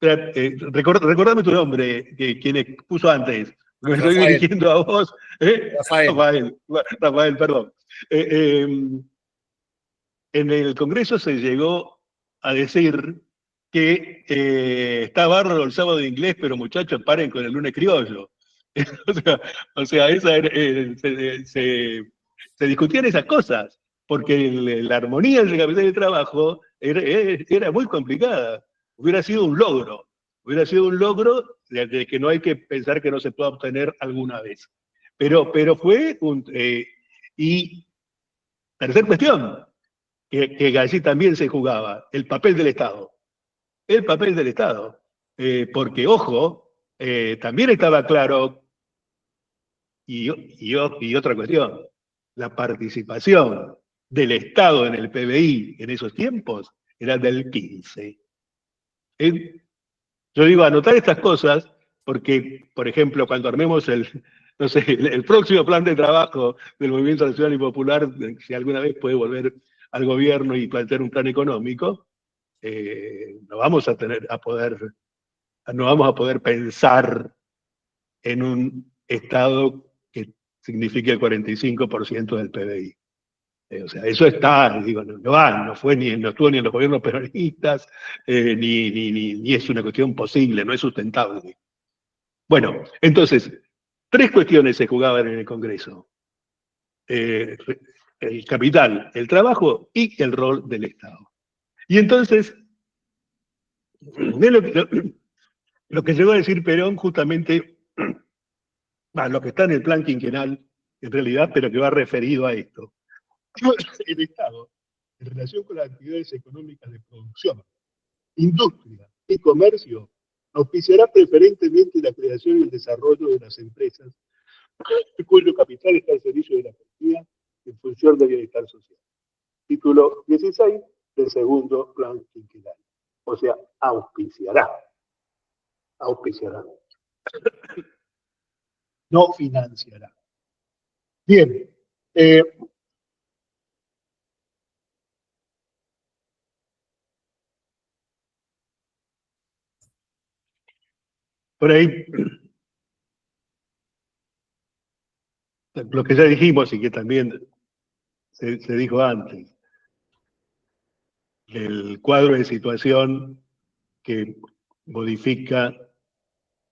recordame tu nombre, quien puso antes, porque me estoy dirigiendo a vos. Rafael, perdón. En el Congreso se llegó a decir que está bárbaro el sábado de inglés, pero muchachos, paren con el lunes criollo. o sea se discutían esas cosas, porque la armonía entre capital y trabajo era muy complicada. Hubiera sido un logro de que no hay que pensar que no se pueda obtener alguna vez. Pero fue y tercer cuestión, que allí también se jugaba, el papel del Estado. El papel del Estado. Porque, ojo, también estaba claro, y otra cuestión, la participación del Estado en el PBI en esos tiempos era del 15%. Yo digo, anotar estas cosas, porque, por ejemplo, cuando armemos el próximo plan de trabajo del Movimiento Nacional y Popular, si alguna vez puede volver al gobierno y plantear un plan económico, no vamos a poder pensar en un Estado que signifique el 45% del PBI. O sea, eso está, digo, no estuvo ni en los gobiernos peronistas, ni es una cuestión posible, no es sustentable. Bueno, entonces, tres cuestiones se jugaban en el Congreso. El capital, el trabajo y el rol del Estado. Y entonces, lo que llegó a decir Perón justamente, lo que está en el plan quinquenal, en realidad, pero que va referido a esto. El Estado, en relación con las actividades económicas de producción, industria y comercio, auspiciará preferentemente la creación y el desarrollo de las empresas cuyo capital está al servicio de la economía en función del bienestar social. Título 16 del segundo plan quinquenal. O sea, auspiciará. No financiará. Bien. Por ahí, lo que ya dijimos y que también se dijo antes, el cuadro de situación que modifica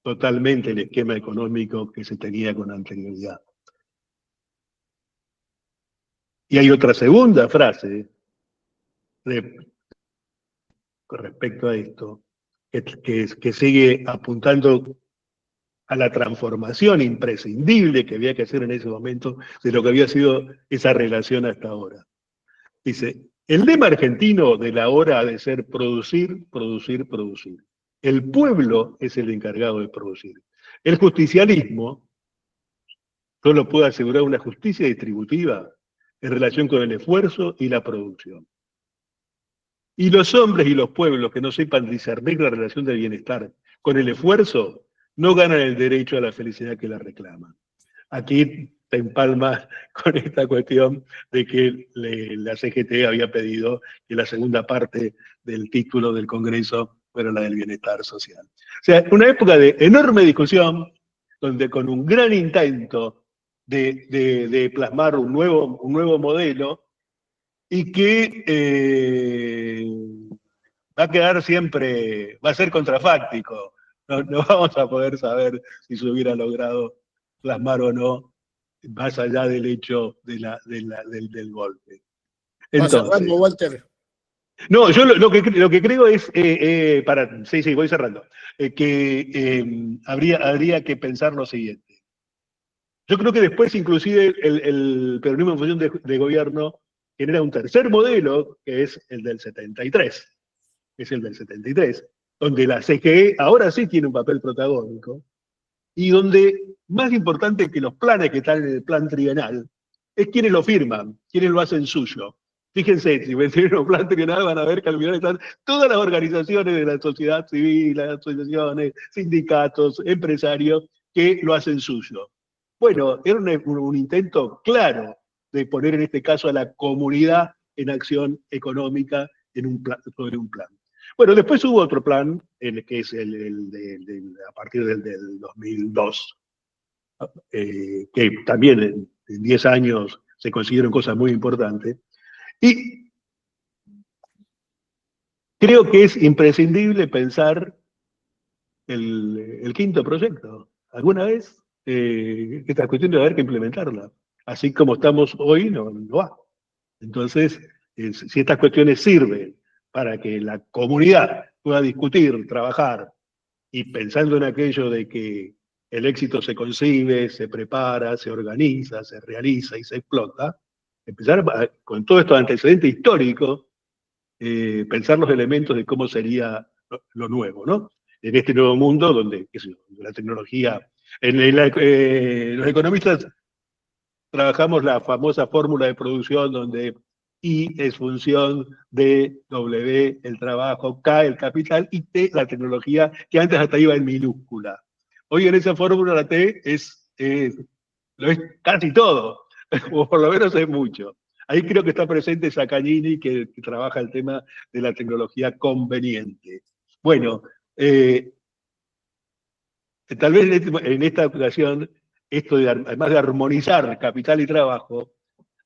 totalmente el esquema económico que se tenía con anterioridad. Y hay otra segunda frase con respecto a esto, que sigue apuntando a la transformación imprescindible que había que hacer en ese momento de lo que había sido esa relación hasta ahora. Dice, el lema argentino de la hora ha de ser producir, producir, producir. El pueblo es el encargado de producir. El justicialismo solo puede asegurar una justicia distributiva en relación con el esfuerzo y la producción. Y los hombres y los pueblos que no sepan discernir la relación del bienestar con el esfuerzo no ganan el derecho a la felicidad que la reclaman. Aquí te empalma con esta cuestión de que la CGT había pedido que la segunda parte del título del Congreso fuera la del bienestar social. O sea, una época de enorme discusión, donde con un gran intento de plasmar un nuevo modelo, y que va a quedar siempre, va a ser contrafáctico. No vamos a poder saber si se hubiera logrado plasmar o no, más allá del hecho del golpe. Entonces, Walter. No, yo lo que creo es, sí, voy cerrando, que habría que pensar lo siguiente. Yo creo que después, inclusive, el peronismo en función de gobierno genera un tercer modelo, que es el del 73. Es el del 73, donde la CGE ahora sí tiene un papel protagónico, y donde, más importante que los planes que están en el plan trienal, es quienes lo firman, quienes lo hacen suyo. Fíjense, si tienen un plan trienal van a ver que al final están todas las organizaciones de la sociedad civil, las asociaciones, sindicatos, empresarios, que lo hacen suyo. Bueno, era un intento claro de poner en este caso a la comunidad en acción económica sobre un plan. Bueno, después hubo otro plan, que es a partir del 2002, que también en 10 años se consiguieron cosas muy importantes. Y creo que es imprescindible pensar el quinto proyecto. Alguna vez esta cuestión de haber que implementarla. Así como estamos hoy, no va. Entonces, si estas cuestiones sirven para que la comunidad pueda discutir, trabajar, y pensando en aquello de que el éxito se concibe, se prepara, se organiza, se realiza y se explota, empezar con todo estos antecedentes históricos, pensar los elementos de cómo sería lo nuevo, ¿no? En este nuevo mundo donde, qué sé yo, la tecnología, los economistas trabajamos la famosa fórmula de producción donde I es función de W, el trabajo, K, el capital, y T, la tecnología, que antes hasta iba en minúscula. Hoy en esa fórmula la T lo es casi todo, o por lo menos es mucho. Ahí creo que está presente Saccagnini, que trabaja el tema de la tecnología conveniente. Bueno, tal vez en esta ocasión, esto además de armonizar capital y trabajo,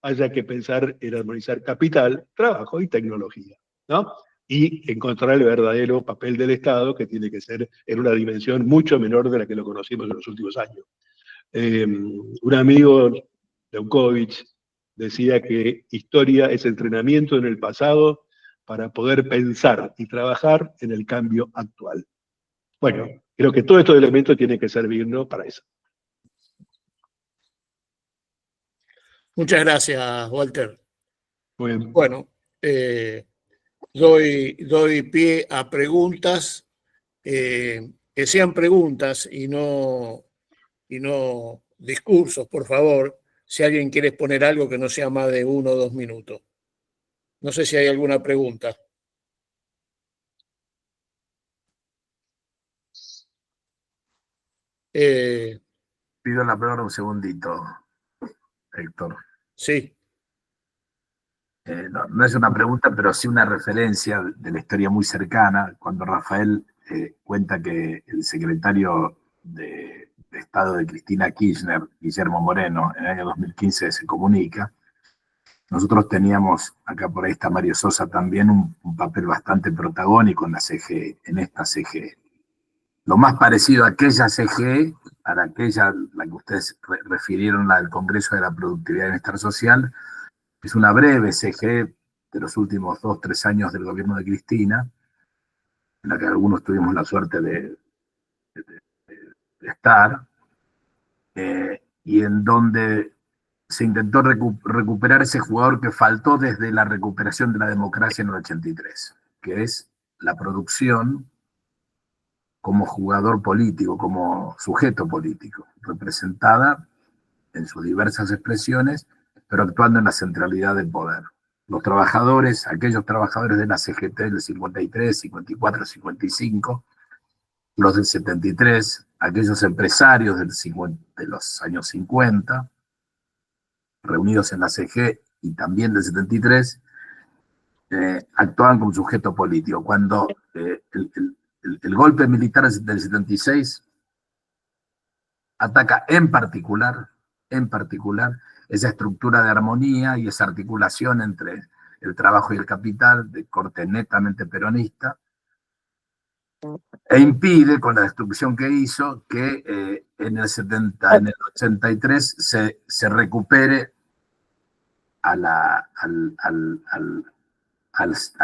haya que pensar en armonizar capital, trabajo y tecnología, ¿no? Y encontrar el verdadero papel del Estado, que tiene que ser en una dimensión mucho menor de la que lo conocimos en los últimos años. Un amigo, Leukovich, decía que historia es entrenamiento en el pasado para poder pensar y trabajar en el cambio actual. Bueno, creo que todos estos elementos tienen que servirnos para eso. Muchas gracias, Walter. Muy bien. Bueno, doy pie a preguntas, que sean preguntas y no discursos, por favor. Si alguien quiere exponer algo que no sea más de 1 o 2 minutos. No sé si hay alguna pregunta. Pido la palabra un segundito, Héctor. Sí. No es una pregunta, pero sí una referencia de la historia muy cercana, cuando Rafael cuenta que el secretario de Estado de Cristina Kirchner, Guillermo Moreno, en el año 2015 se comunica. Nosotros teníamos, acá por ahí está Mario Sosa también, un papel bastante protagónico en la CGE, en esta CGE. Lo más parecido a aquella CGE, para aquella, la que ustedes refirieron, la del Congreso de la Productividad y Bienestar Social, es una breve CGE de los últimos 2 o 3 años del gobierno de Cristina, en la que algunos tuvimos la suerte de estar, y en donde se intentó recuperar ese jugador que faltó desde la recuperación de la democracia en el 83, que es la producción como jugador político, como sujeto político, representada en sus diversas expresiones, pero actuando en la centralidad del poder. Los trabajadores, aquellos trabajadores de la CGT del 53, 54, 55, los del 73, aquellos empresarios de los años 50, reunidos en la CG y también del 73, actuaban como sujeto político. Cuando el golpe militar del 76 ataca en particular esa estructura de armonía y esa articulación entre el trabajo y el capital de corte netamente peronista, e impide, con la destrucción que hizo, que en el 83 se recupere al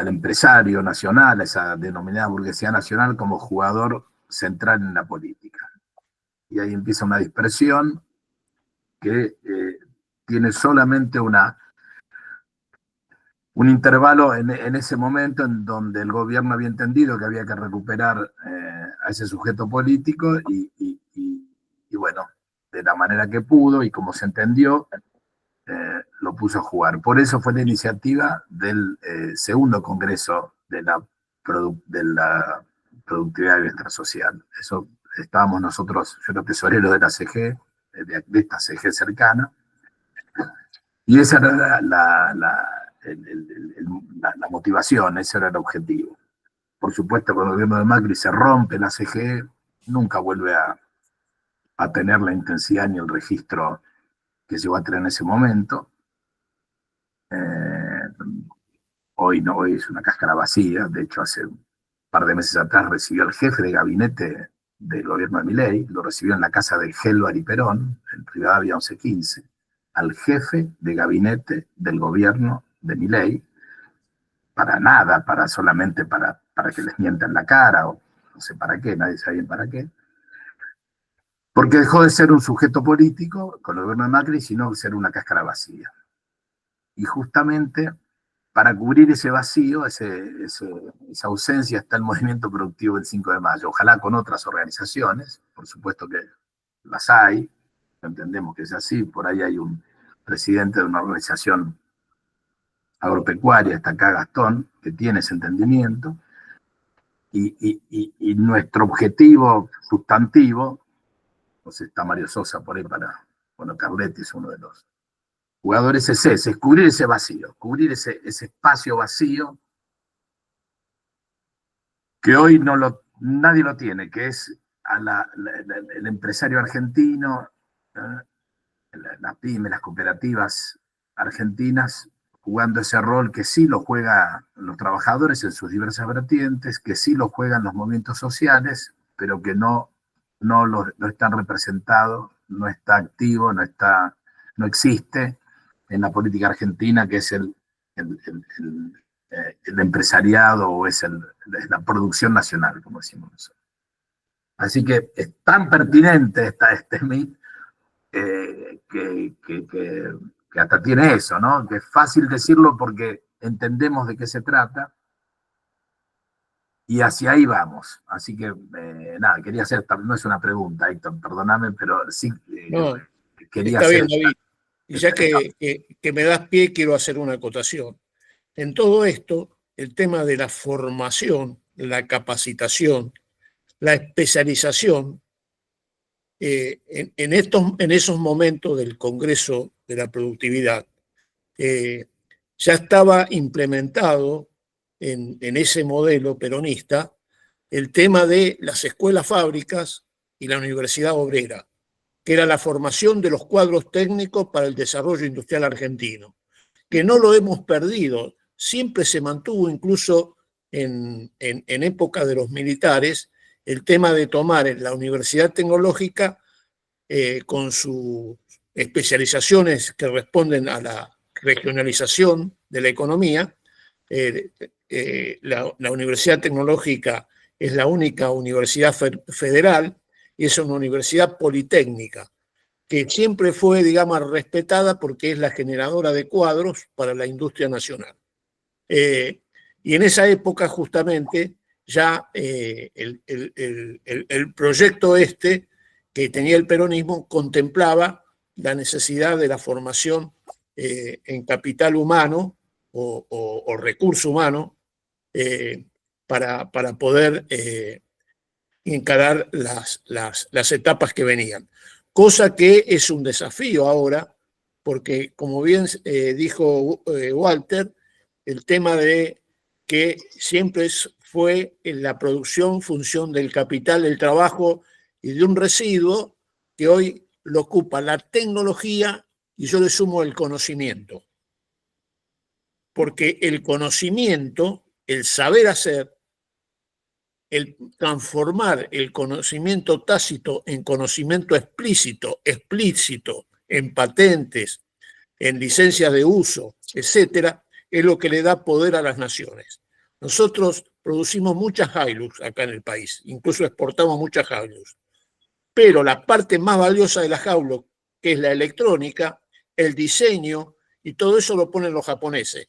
empresario nacional, a esa denominada burguesía nacional, como jugador central en la política. Y ahí empieza una dispersión que tiene solamente un intervalo en ese momento en donde el gobierno había entendido que había que recuperar a ese sujeto político y bueno, de la manera que pudo y como se entendió, lo puso a jugar. Por eso fue la iniciativa del segundo congreso de la productividad y bienestar social. Eso estábamos nosotros, yo era tesorero de la CG, de esta CG cercana, y esa era la motivación, ese era el objetivo. Por supuesto, con el gobierno de Macri se rompe la CG, nunca vuelve a tener la intensidad ni el registro que llegó a tener en ese momento. Hoy no, hoy es una cáscara vacía. De hecho, hace un par de meses atrás recibió al jefe de gabinete del gobierno de Milei, lo recibió en la casa de Gelbar y Perón, en Rivadavia 1115, al jefe de gabinete del gobierno de Milei, para nada, solamente para que les mientan la cara, o no sé para qué, nadie sabe bien para qué, porque dejó de ser un sujeto político con el gobierno de Macri, sino de ser una cáscara vacía. Y justamente para cubrir ese vacío, esa ausencia, está el movimiento productivo del 5 de mayo, ojalá con otras organizaciones, por supuesto que las hay, entendemos que es así, por ahí hay un presidente de una organización agropecuaria, está acá Gastón, que tiene ese entendimiento, y nuestro objetivo sustantivo, pues está Mario Sosa por ahí bueno, Carletti es uno de los jugadores, es ese, es cubrir ese vacío, cubrir ese espacio vacío que hoy nadie lo tiene, que es el empresario argentino, las pymes, las cooperativas argentinas, jugando ese rol que sí lo juegan los trabajadores en sus diversas vertientes, que sí lo juegan los movimientos sociales, pero que no están representados, no está activo, no existe en la política argentina, que es el empresariado o es la producción nacional, como decimos nosotros. Así que es tan pertinente este MIT que hasta tiene eso, ¿no? Que es fácil decirlo porque entendemos de qué se trata y hacia ahí vamos. Así que, nada, quería hacer, no es una pregunta, Héctor, perdóname, pero sí quería está hacer... bien, David. Y ya que me das pie, quiero hacer una acotación. En todo esto, el tema de la formación, la capacitación, la especialización, en esos momentos del Congreso de la Productividad, ya estaba implementado en ese modelo peronista el tema de las escuelas fábricas y la universidad obrera, que era la formación de los cuadros técnicos para el desarrollo industrial argentino, que no lo hemos perdido, siempre se mantuvo incluso en época de los militares el tema de tomar en la Universidad Tecnológica con sus especializaciones que responden a la regionalización de la economía, La Universidad Tecnológica es la única universidad federal y es una universidad politécnica que siempre fue, digamos, respetada porque es la generadora de cuadros para la industria nacional. Y en esa época, justamente, ya el proyecto que tenía el peronismo contemplaba la necesidad de la formación en capital humano o recurso humano para poder encarar las etapas que venían. Cosa que es un desafío ahora, porque como bien dijo Walter, el tema de que siempre fue en la producción función del capital, del trabajo y de un residuo que hoy lo ocupa la tecnología y yo le sumo el conocimiento. Porque el conocimiento, el saber hacer, el transformar el conocimiento tácito en conocimiento explícito, en patentes, en licencias de uso, etcétera, es lo que le da poder a las naciones. Nosotros producimos muchas Hilux acá en el país, incluso exportamos muchas Hilux, pero la parte más valiosa de las Hilux, que es la electrónica, el diseño y todo eso lo ponen los japoneses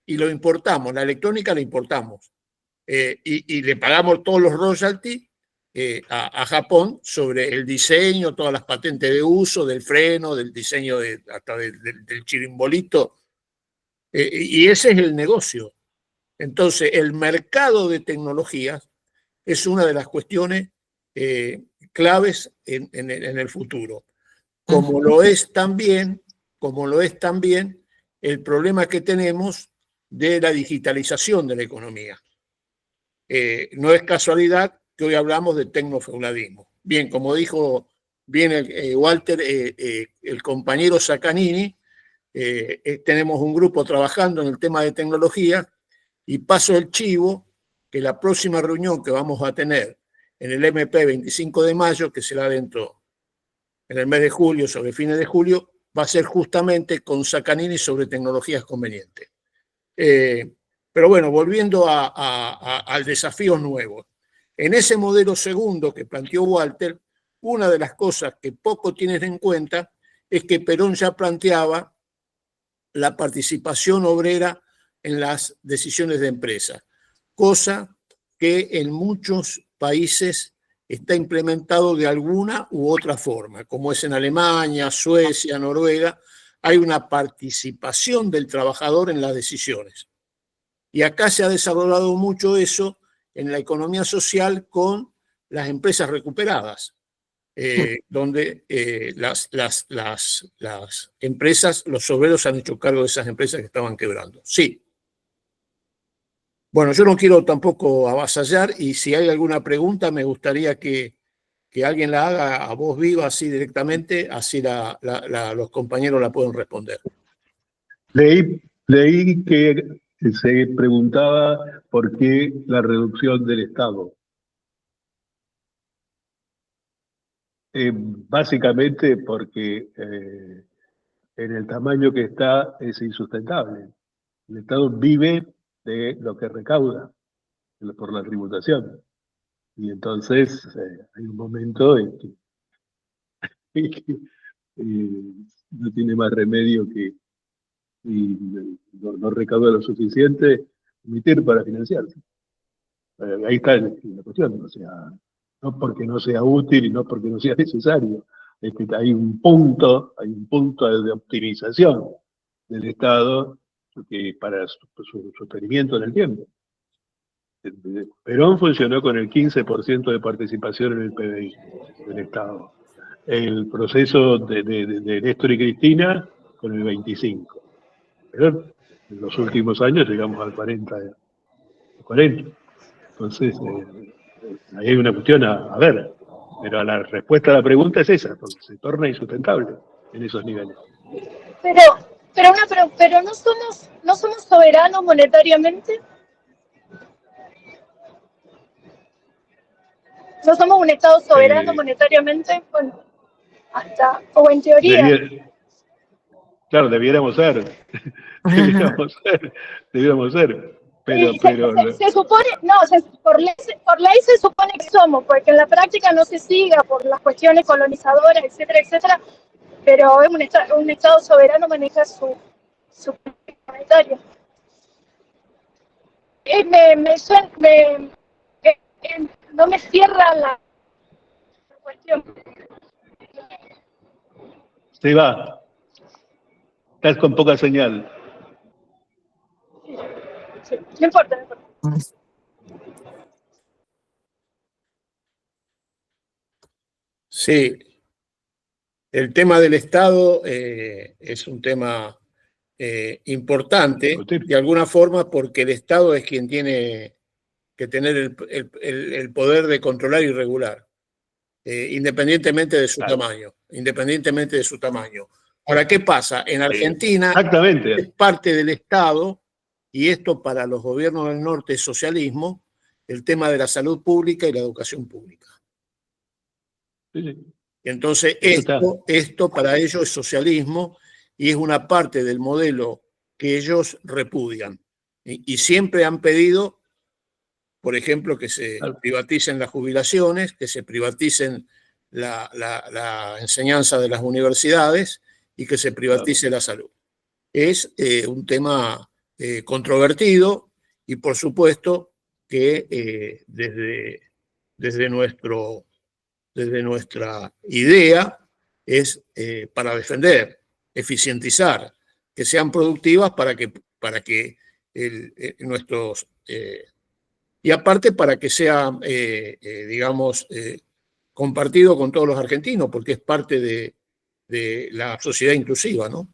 y lo importamos, la electrónica la importamos. Y le pagamos todos los royalties a Japón sobre el diseño, todas las patentes de uso, del freno, del diseño hasta del chirimbolito. Y ese es el negocio. Entonces, el mercado de tecnologías es una de las cuestiones claves en el futuro. Como lo es también el problema que tenemos de la digitalización de la economía. No es casualidad que hoy hablamos de tecnofeudalismo. Bien, como dijo bien Walter, el compañero Zaccanini, tenemos un grupo trabajando en el tema de tecnología y paso el chivo que la próxima reunión que vamos a tener en el MP 25 de mayo, que será dentro en el mes de julio, sobre fines de julio, va a ser justamente con Zaccanini sobre tecnologías convenientes. Pero bueno, volviendo al desafío nuevo. En ese modelo segundo que planteó Walter, una de las cosas que poco tienen en cuenta es que Perón ya planteaba la participación obrera en las decisiones de empresa, cosa que en muchos países está implementado de alguna u otra forma, como es en Alemania, Suecia, Noruega, hay una participación del trabajador en las decisiones. Y acá se ha desarrollado mucho eso en la economía social con las empresas recuperadas, donde las empresas, los obreros han hecho cargo de esas empresas que estaban quebrando. Sí. Bueno, yo no quiero tampoco avasallar y si hay alguna pregunta me gustaría que alguien la haga a voz viva, así directamente, así los compañeros la pueden responder. Leí que se preguntaba por qué la reducción del Estado. Básicamente porque en el tamaño que está es insustentable. El Estado vive de lo que recauda por la tributación. Y entonces hay un momento en que no tiene más remedio que no recauda lo suficiente, emitir para financiarse. Ahí está la cuestión, o sea, no porque no sea útil y no porque no sea necesario, es que hay un punto de optimización del Estado para su sostenimiento en el tiempo. Perón funcionó con el 15% de participación en el PBI del Estado. El proceso de Néstor y Cristina con el 25%. Pero en los últimos años llegamos al 40%. Entonces, ahí hay una cuestión a ver. Pero la respuesta a la pregunta es esa, porque se torna insustentable en esos niveles. Pero no somos soberanos monetariamente. ¿No somos un Estado soberano monetariamente? Bueno, o en teoría. Claro, debiéramos ser. Debiéramos ser. Pero, Sí, pero, se supone, no, por ley se supone que somos, porque en la práctica no se siga por las cuestiones colonizadoras, etcétera, etcétera, pero es un Estado soberano maneja su política monetaria. No me cierra la cuestión. se va. Estás con poca señal. Sí, no importa, no importa. Sí, el tema del Estado es un tema importante, de alguna forma, porque el Estado es quien tiene que tener el poder de controlar y regular, independientemente de su tamaño, independientemente de su tamaño. Ahora, ¿qué pasa? En Argentina Exactamente. es parte del Estado, y esto para los gobiernos del norte es socialismo, el tema de la salud pública y la educación pública. Sí. Entonces, esto para ellos es socialismo y es una parte del modelo que ellos repudian. Y siempre han pedido, por ejemplo, que se privaticen las jubilaciones, que se privaticen la enseñanza de las universidades y que se privatice la salud. Es un tema controvertido y, por supuesto, que desde nuestra idea es para defender, eficientizar, que sean productivas para que nuestros... y aparte para que sea, digamos, compartido con todos los argentinos, porque es parte de la sociedad inclusiva, ¿no?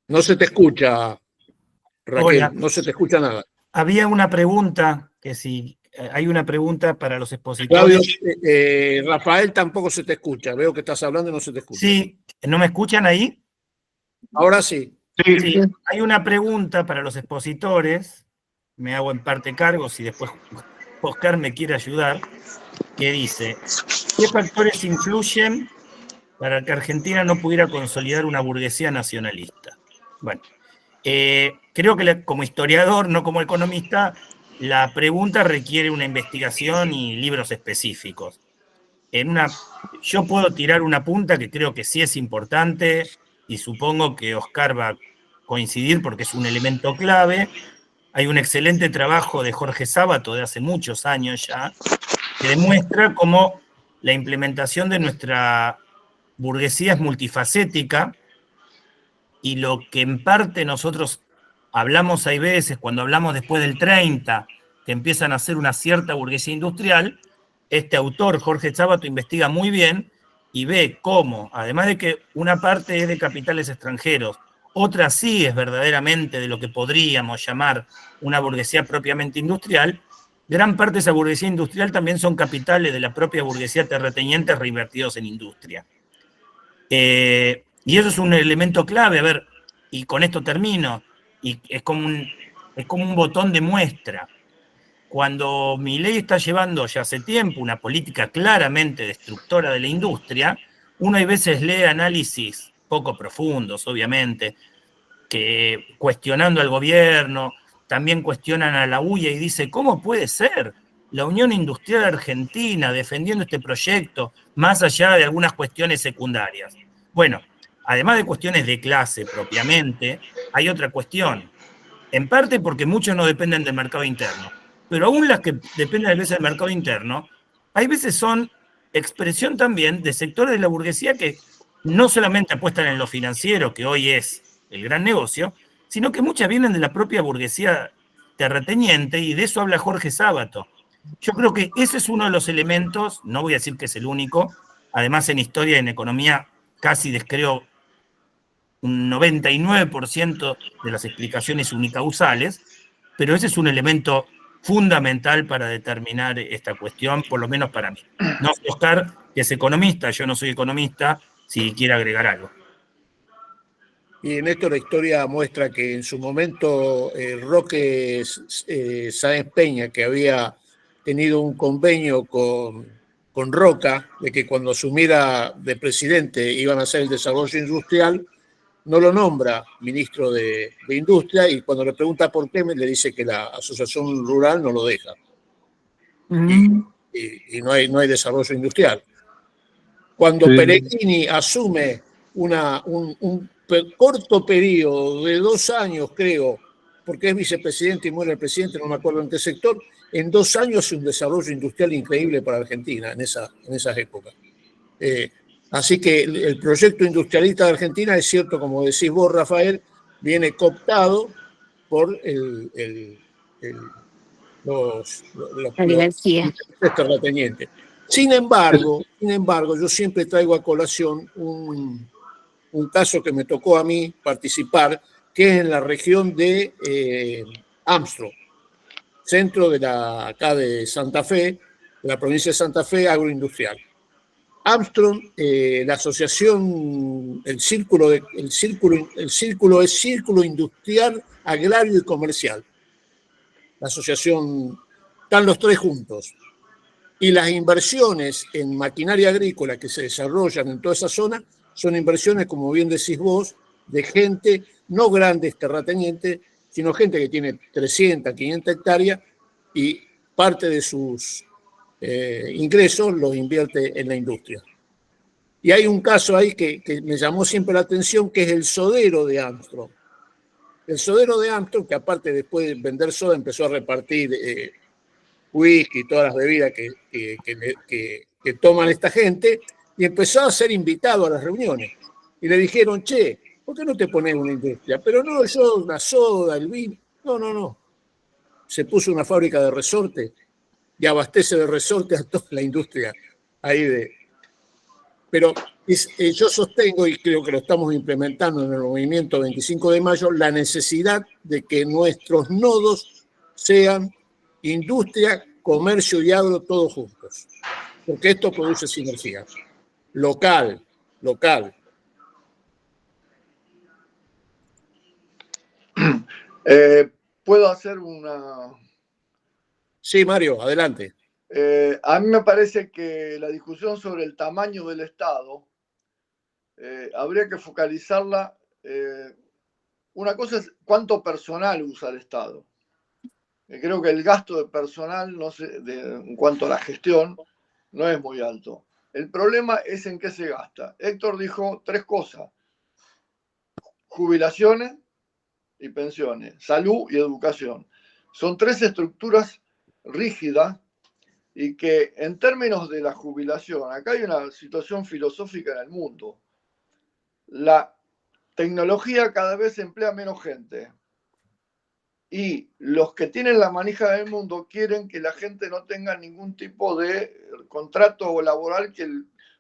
No se te escucha, Raquel, Hola. no se te escucha nada. Había una pregunta, que si hay una pregunta para los Claudio, expositores. Rafael, tampoco se te escucha. Veo que estás hablando y no se te escucha. Sí, ¿no me escuchan ahí? Ahora sí. Sí, hay una pregunta para los expositores, me hago en parte cargo si después Oscar me quiere ayudar, que dice, ¿qué factores influyen para que Argentina no pudiera consolidar una burguesía nacionalista? Bueno, creo que como historiador, no como economista, la pregunta requiere una investigación y libros específicos. Yo puedo tirar una punta que creo que sí es importante y supongo que Oscar va a coincidir porque es un elemento clave. Hay un excelente trabajo de Jorge Sábato de hace muchos años ya que demuestra cómo la implementación de nuestra burguesía es multifacética y lo que en parte nosotros hablamos hay veces, cuando hablamos después del 30, que empiezan a hacer una cierta burguesía industrial, este autor, Jorge Sábato, investiga muy bien y ve cómo, además de que una parte es de capitales extranjeros, otra sí es verdaderamente de lo que podríamos llamar una burguesía propiamente industrial, gran parte de esa burguesía industrial también son capitales de la propia burguesía terrateniente reinvertidos en industria. Y eso es un elemento clave, a ver, y con esto termino, y es como un botón de muestra. Cuando Milei está llevando ya hace tiempo una política claramente destructora de la industria, uno a veces lee análisis poco profundos, obviamente, que cuestionando al gobierno, también cuestionan a la UIA y dice, ¿cómo puede ser la Unión Industrial Argentina defendiendo este proyecto más allá de algunas cuestiones secundarias? Bueno, además de cuestiones de clase propiamente, hay otra cuestión. En parte porque muchos no dependen del mercado interno, pero aún las que dependen a veces del mercado interno, hay veces son expresión también de sectores de la burguesía que no solamente apuestan en lo financiero, que hoy es el gran negocio, sino que muchas vienen de la propia burguesía terrateniente, y de eso habla Jorge Sábato. Yo creo que ese es uno de los elementos, no voy a decir que es el único, además en historia y en economía casi descreo un 99% de las explicaciones unicausales, pero ese es un elemento fundamental para determinar esta cuestión, por lo menos para mí. No sé, Oscar, que es economista, yo no soy economista, si quiere agregar algo. Y en esto la historia muestra que en su momento Roque Sáenz Peña, que había tenido un convenio con con Roca, de que cuando asumiera de presidente iban a hacer el desarrollo industrial, no lo nombra ministro de Industria, y cuando le pregunta por qué, le dice que la asociación rural no lo deja. Y no hay desarrollo industrial. Cuando Pellegrini asume un corto periodo de 2 años, creo, porque es vicepresidente y muere el presidente, no me acuerdo en qué sector, en 2 años es un desarrollo industrial increíble para Argentina en esas épocas. Así que el proyecto industrialista de Argentina, es cierto, como decís vos, Rafael, viene cooptado por los terratenientes. Sin embargo, yo siempre traigo a colación un caso que me tocó a mí participar, que es en la región de Armstrong, centro acá de Santa Fe, de la provincia de Santa Fe, agroindustrial. Armstrong, la asociación, el círculo es Círculo Industrial, Agrario y Comercial. La asociación, están los tres juntos. Y las inversiones en maquinaria agrícola que se desarrollan en toda esa zona son inversiones, como bien decís vos, de gente, no grandes terratenientes, sino gente que tiene 300, 500 hectáreas y parte de sus ingresos los invierte en la industria. Y hay un caso ahí que me llamó siempre la atención, que es el sodero de Armstrong. El sodero de Armstrong, que aparte después de vender soda empezó a repartir whisky y todas las bebidas que toman esta gente, y empezó a ser invitado a las reuniones. Y le dijeron, che, ¿por qué no te pones una industria? Pero no, yo, la soda, el vino. No. Se puso una fábrica de resorte y abastece de resorte a toda la industria ahí de... Pero yo sostengo, y creo que lo estamos implementando en el movimiento 25 de mayo, la necesidad de que nuestros nodos sean industria, comercio y agro todos juntos, porque esto produce sinergia. Local. ¿Puedo hacer una...? Sí, Mario, adelante. A mí me parece que la discusión sobre el tamaño del Estado habría que focalizarla. Una cosa es cuánto personal usa el Estado. Creo que el gasto de personal, en cuanto a la gestión, no es muy alto. El problema es en qué se gasta. Héctor dijo 3 cosas: jubilaciones y pensiones, salud y educación. Son 3 estructuras rígidas, y que en términos de la jubilación, acá hay una situación filosófica en el mundo. La tecnología cada vez emplea menos gente, y los que tienen la manija del mundo quieren que la gente no tenga ningún tipo de contrato laboral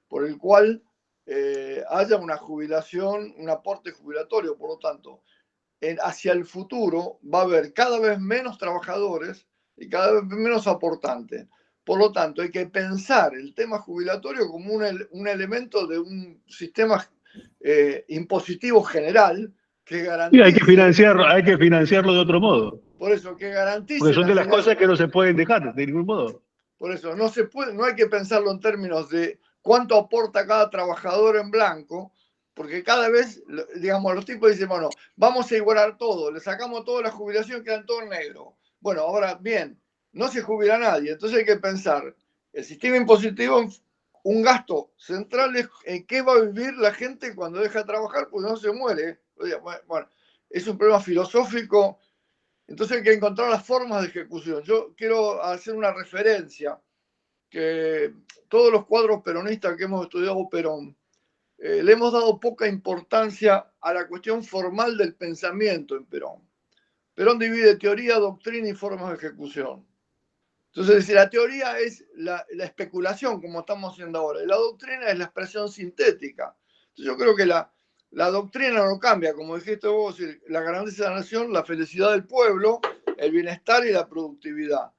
por el cual haya una jubilación, un aporte jubilatorio. Por lo tanto, hacia el futuro va a haber cada vez menos trabajadores y cada vez menos aportantes. Por lo tanto, hay que pensar el tema jubilatorio como un elemento de un sistema impositivo general que garantice... Sí, hay que financiarlo de otro modo. Por eso, que garantice... Porque son de las cosas que no se pueden dejar de ningún modo. Por eso, no hay que pensarlo en términos de cuánto aporta cada trabajador en blanco, porque cada vez, digamos, los tipos dicen, bueno, vamos a igualar todo, le sacamos toda la jubilación, quedan todo en negro. Bueno, ahora bien, no se jubila nadie, entonces hay que pensar el sistema impositivo en un gasto central en qué va a vivir la gente cuando deja de trabajar, porque no se muere. Bueno, es un problema filosófico, entonces hay que encontrar las formas de ejecución. Yo quiero hacer una referencia, que todos los cuadros peronistas que hemos estudiado Perón, le hemos dado poca importancia a la cuestión formal del pensamiento en Perón. Perón divide teoría, doctrina y formas de ejecución. Entonces, la teoría es la especulación, como estamos haciendo ahora, y la doctrina es la expresión sintética. Entonces, yo creo que la doctrina no cambia, como dijiste vos, la grandeza de la nación, la felicidad del pueblo, el bienestar y la productividad.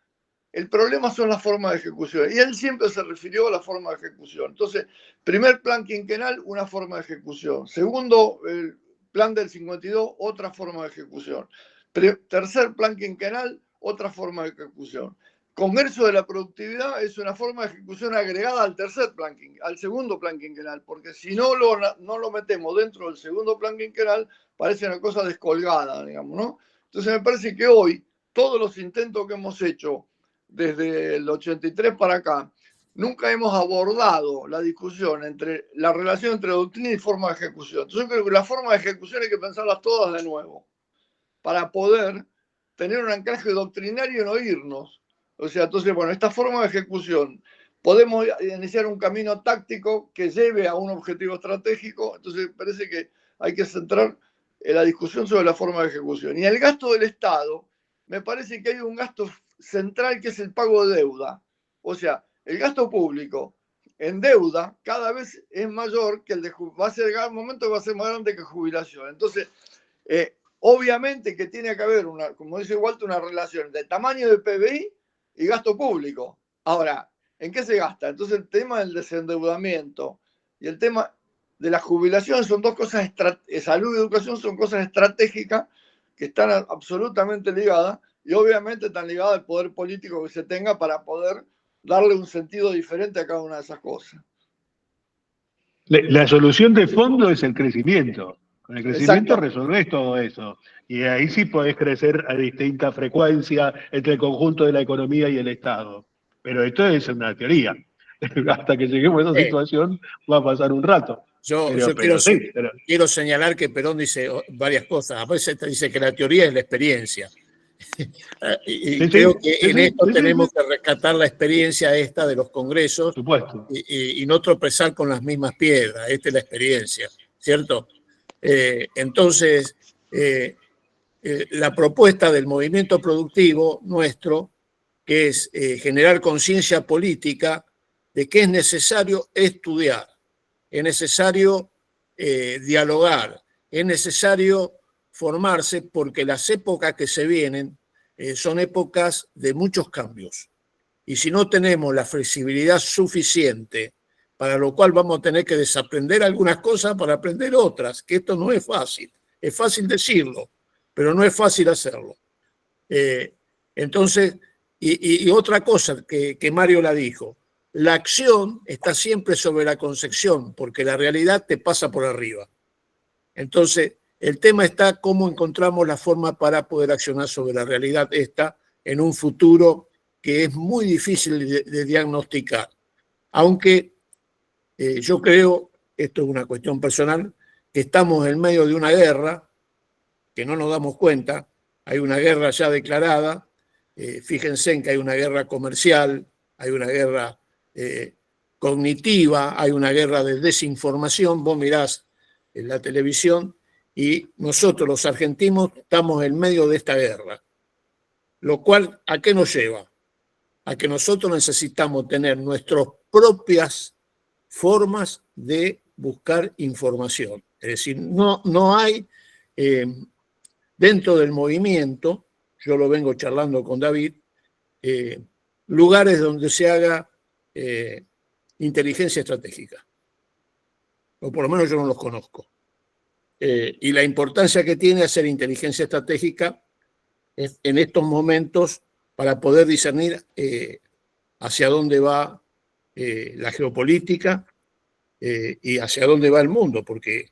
El problema son las formas de ejecución. Y él siempre se refirió a la forma de ejecución. Entonces, primer plan quinquenal, una forma de ejecución. Segundo, el plan del 52, otra forma de ejecución. Tercer plan quinquenal, otra forma de ejecución. Congreso de la Productividad es una forma de ejecución agregada al segundo plan quinquenal, porque si no lo metemos dentro del segundo plan quinquenal, parece una cosa descolgada, digamos, ¿no? Entonces me parece que hoy todos los intentos que hemos hecho desde el 83 para acá, nunca hemos abordado la discusión entre la relación entre doctrina y forma de ejecución. Entonces yo creo que la forma de ejecución hay que pensarlas todas de nuevo, para poder tener un anclaje doctrinario y no irnos. O sea, entonces, bueno, esta forma de ejecución, podemos iniciar un camino táctico que lleve a un objetivo estratégico, entonces parece que hay que centrar la discusión sobre la forma de ejecución. Y el gasto del Estado, me parece que hay un gasto central que es el pago de deuda. O sea, el gasto público en deuda cada vez es mayor que el de va a ser un momento que va a ser más grande que jubilación. Entonces, obviamente que tiene que haber una, como dice Walter, una relación de tamaño de PBI y gasto público. Ahora, ¿en qué se gasta? Entonces el tema del desendeudamiento y el tema de la jubilación son dos cosas, salud y educación son cosas estratégicas que están absolutamente ligadas y obviamente están ligadas al poder político que se tenga para poder darle un sentido diferente a cada una de esas cosas. La solución de fondo es el crecimiento. Con el crecimiento Exacto. resolvés todo eso. Y ahí sí podés crecer a distinta frecuencia entre el conjunto de la economía y el Estado. Pero esto es una teoría. Hasta que lleguemos a esa situación va a pasar un rato. Yo quiero señalar que Perón dice varias cosas. A veces te dice que la teoría es la experiencia. Y creo que en esto tenemos que rescatar la experiencia esta de los congresos y no tropezar con las mismas piedras. Esta es la experiencia, ¿cierto? Entonces, la propuesta del movimiento productivo nuestro, que es generar conciencia política de que es necesario estudiar, es necesario dialogar, es necesario formarse, porque las épocas que se vienen son épocas de muchos cambios. Y si no tenemos la flexibilidad suficiente, para lo cual vamos a tener que desaprender algunas cosas para aprender otras, que esto no es fácil. Es fácil decirlo, pero no es fácil hacerlo. Entonces, y otra cosa que Mario la dijo, la acción está siempre sobre la concepción, porque la realidad te pasa por arriba. Entonces, el tema está cómo encontramos la forma para poder accionar sobre la realidad esta en un futuro que es muy difícil de diagnosticar. Aunque yo creo, esto es una cuestión personal, que estamos en medio de una guerra, que no nos damos cuenta, hay una guerra ya declarada, fíjense en que hay una guerra comercial, hay una guerra cognitiva, hay una guerra de desinformación, vos mirás en la televisión, y nosotros los argentinos estamos en medio de esta guerra. Lo cual, ¿a qué nos lleva? A que nosotros necesitamos tener nuestras propias formas de buscar información. Es decir, no hay dentro del movimiento, yo lo vengo charlando con David, lugares donde se haga inteligencia estratégica. O por lo menos yo no los conozco. Y la importancia que tiene hacer inteligencia estratégica en estos momentos para poder discernir hacia dónde va la geopolítica y hacia dónde va el mundo, porque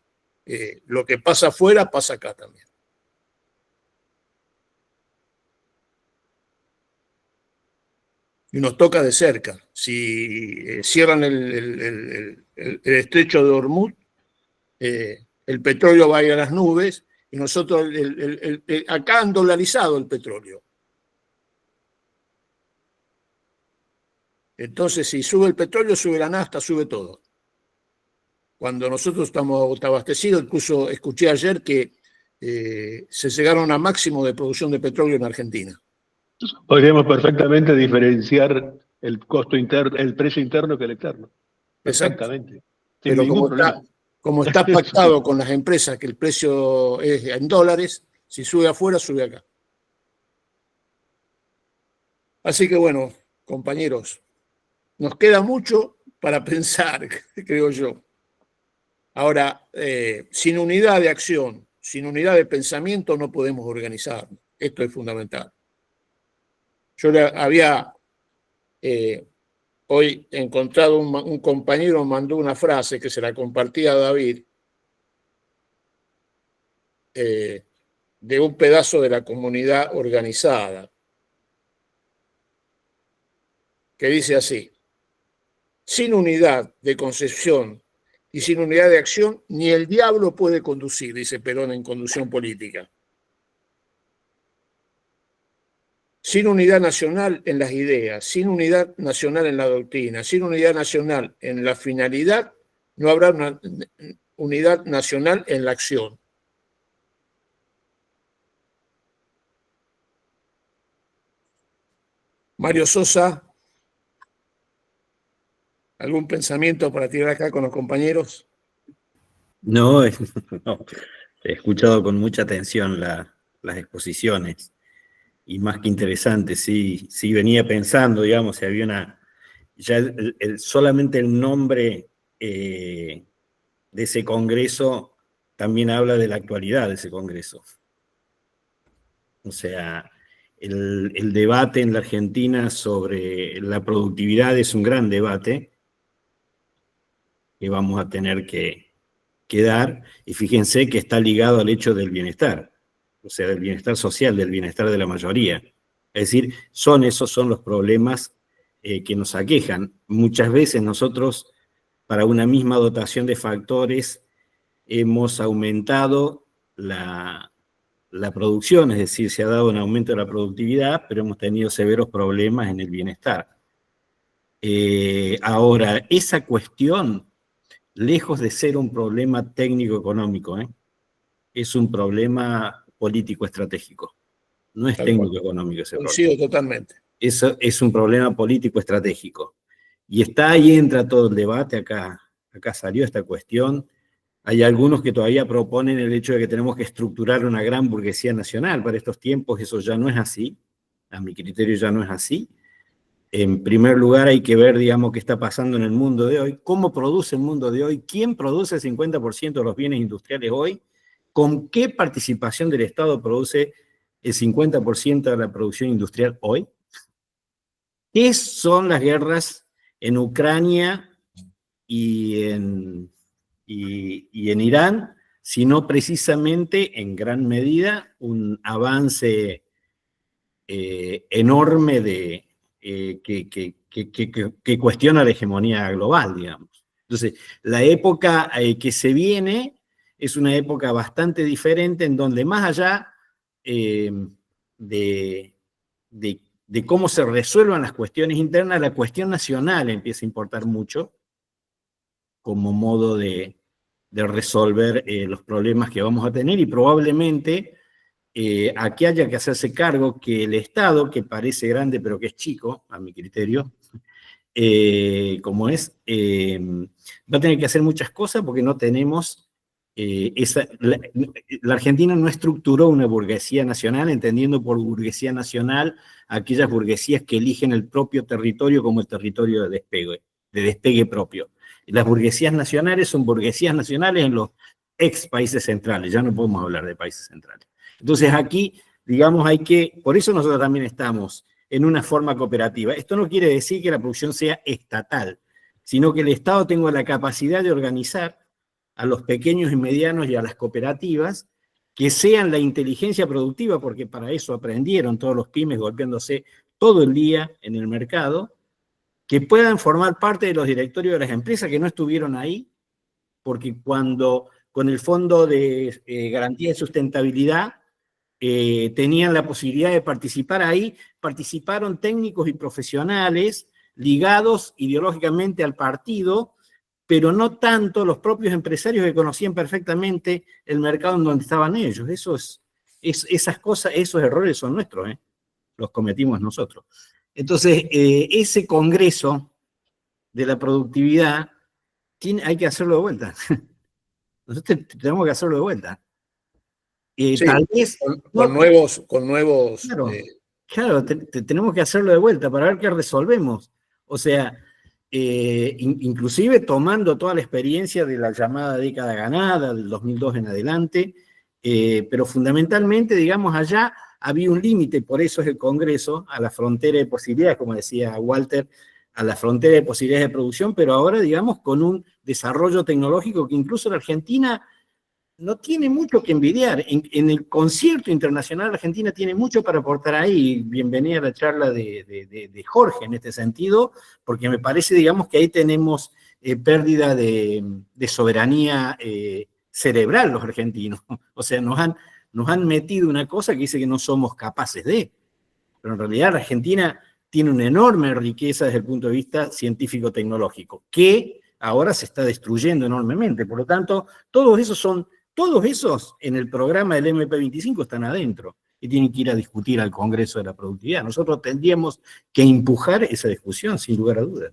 lo que pasa afuera pasa acá también. Y nos toca de cerca. Si cierran el estrecho de Hormuz, el petróleo va a ir a las nubes y nosotros acá han dolarizado el petróleo. Entonces, si sube el petróleo, sube la nafta, sube todo. Cuando nosotros estamos abastecidos, incluso escuché ayer que se llegaron a máximo de producción de petróleo en Argentina. Podríamos perfectamente diferenciar el costo interno, el precio interno que el externo. Perfectamente. Pero como está pactado con las empresas que el precio es en dólares, si sube afuera, sube acá. Así que bueno, compañeros, nos queda mucho para pensar, creo yo. Ahora, sin unidad de acción, sin unidad de pensamiento, no podemos organizarnos. Esto es fundamental. Yo había Hoy he encontrado un compañero mandó una frase que se la compartía a David, de un pedazo de la comunidad organizada, que dice así: sin unidad de concepción y sin unidad de acción, ni el diablo puede conducir, dice Perón en Conducción Política. Sin unidad nacional en las ideas, sin unidad nacional en la doctrina, sin unidad nacional en la finalidad, no habrá una unidad nacional en la acción. Mario Sosa, ¿algún pensamiento para tirar acá con los compañeros? No, no, he escuchado con mucha atención las exposiciones y más que interesante, sí venía pensando, digamos, si había ya solamente el nombre de ese congreso también habla de la actualidad de ese congreso. O sea, el debate en la Argentina sobre la productividad es un gran debate que vamos a tener que dar, y fíjense que está ligado al hecho del bienestar, o sea, del bienestar social, del bienestar de la mayoría. Es decir, esos son los problemas que nos aquejan. Muchas veces nosotros, para una misma dotación de factores, hemos aumentado la producción, es decir, se ha dado un aumento de la productividad, pero hemos tenido severos problemas en el bienestar. Ahora, esa cuestión, lejos de ser un problema técnico-económico, es un problema político-estratégico. No es técnico-económico ese problema. Coincido totalmente. Eso es un problema político-estratégico. Y ahí entra todo el debate, acá salió esta cuestión. Hay algunos que todavía proponen el hecho de que tenemos que estructurar una gran burguesía nacional. Para estos tiempos eso ya no es así, a mi criterio ya no es así. En primer lugar hay que ver, digamos, qué está pasando en el mundo de hoy, cómo produce el mundo de hoy, quién produce el 50% de los bienes industriales hoy, con qué participación del Estado produce el 50% de la producción industrial hoy, qué son las guerras en Ucrania y en Irán, sino precisamente en gran medida un avance enorme que cuestiona la hegemonía global, digamos. Entonces, la época que se viene es una época bastante diferente, en donde más allá de cómo se resuelvan las cuestiones internas, la cuestión nacional empieza a importar mucho como modo de resolver los problemas que vamos a tener, y probablemente aquí haya que hacerse cargo que el Estado, que parece grande pero que es chico, a mi criterio, como es, va a tener que hacer muchas cosas porque no tenemos la Argentina no estructuró una burguesía nacional, entendiendo por burguesía nacional aquellas burguesías que eligen el propio territorio como el territorio de despegue propio. Las burguesías nacionales son burguesías nacionales en los ex países centrales, ya no podemos hablar de países centrales. Entonces aquí, digamos, por eso nosotros también estamos en una forma cooperativa. Esto no quiere decir que la producción sea estatal, sino que el Estado tenga la capacidad de organizar a los pequeños y medianos y a las cooperativas que sean la inteligencia productiva, porque para eso aprendieron todos los pymes golpeándose todo el día en el mercado, que puedan formar parte de los directorios de las empresas que no estuvieron ahí, porque cuando con el Fondo de Garantía de Sustentabilidad tenían la posibilidad de participar ahí, participaron técnicos y profesionales ligados ideológicamente al partido, pero no tanto los propios empresarios que conocían perfectamente el mercado en donde estaban ellos. Esas cosas, esos errores son nuestros, los cometimos nosotros. Entonces, ese congreso de la productividad hay que hacerlo de vuelta. Nosotros tenemos que hacerlo de vuelta. Sí, tal vez con nuevos claro, tenemos que hacerlo de vuelta para ver qué resolvemos. O sea, inclusive tomando toda la experiencia de la llamada década ganada, del 2002 en adelante, pero fundamentalmente, digamos, allá había un límite, por eso es el Congreso, a la frontera de posibilidades, como decía Walter, a la frontera de posibilidades de producción, pero ahora, digamos, con un desarrollo tecnológico que incluso la Argentina no tiene mucho que envidiar. En el concierto internacional, Argentina tiene mucho para aportar ahí. Bienvenida a la charla de Jorge en este sentido, porque me parece, digamos, que ahí tenemos pérdida de soberanía cerebral los argentinos. O sea, nos han metido una cosa que dice que no somos capaces de. Pero en realidad la Argentina tiene una enorme riqueza desde el punto de vista científico-tecnológico, que ahora se está destruyendo enormemente. Por lo tanto, todos esos en el programa del MP25 están adentro y tienen que ir a discutir al Congreso de la Productividad. Nosotros tendríamos que empujar esa discusión, sin lugar a dudas.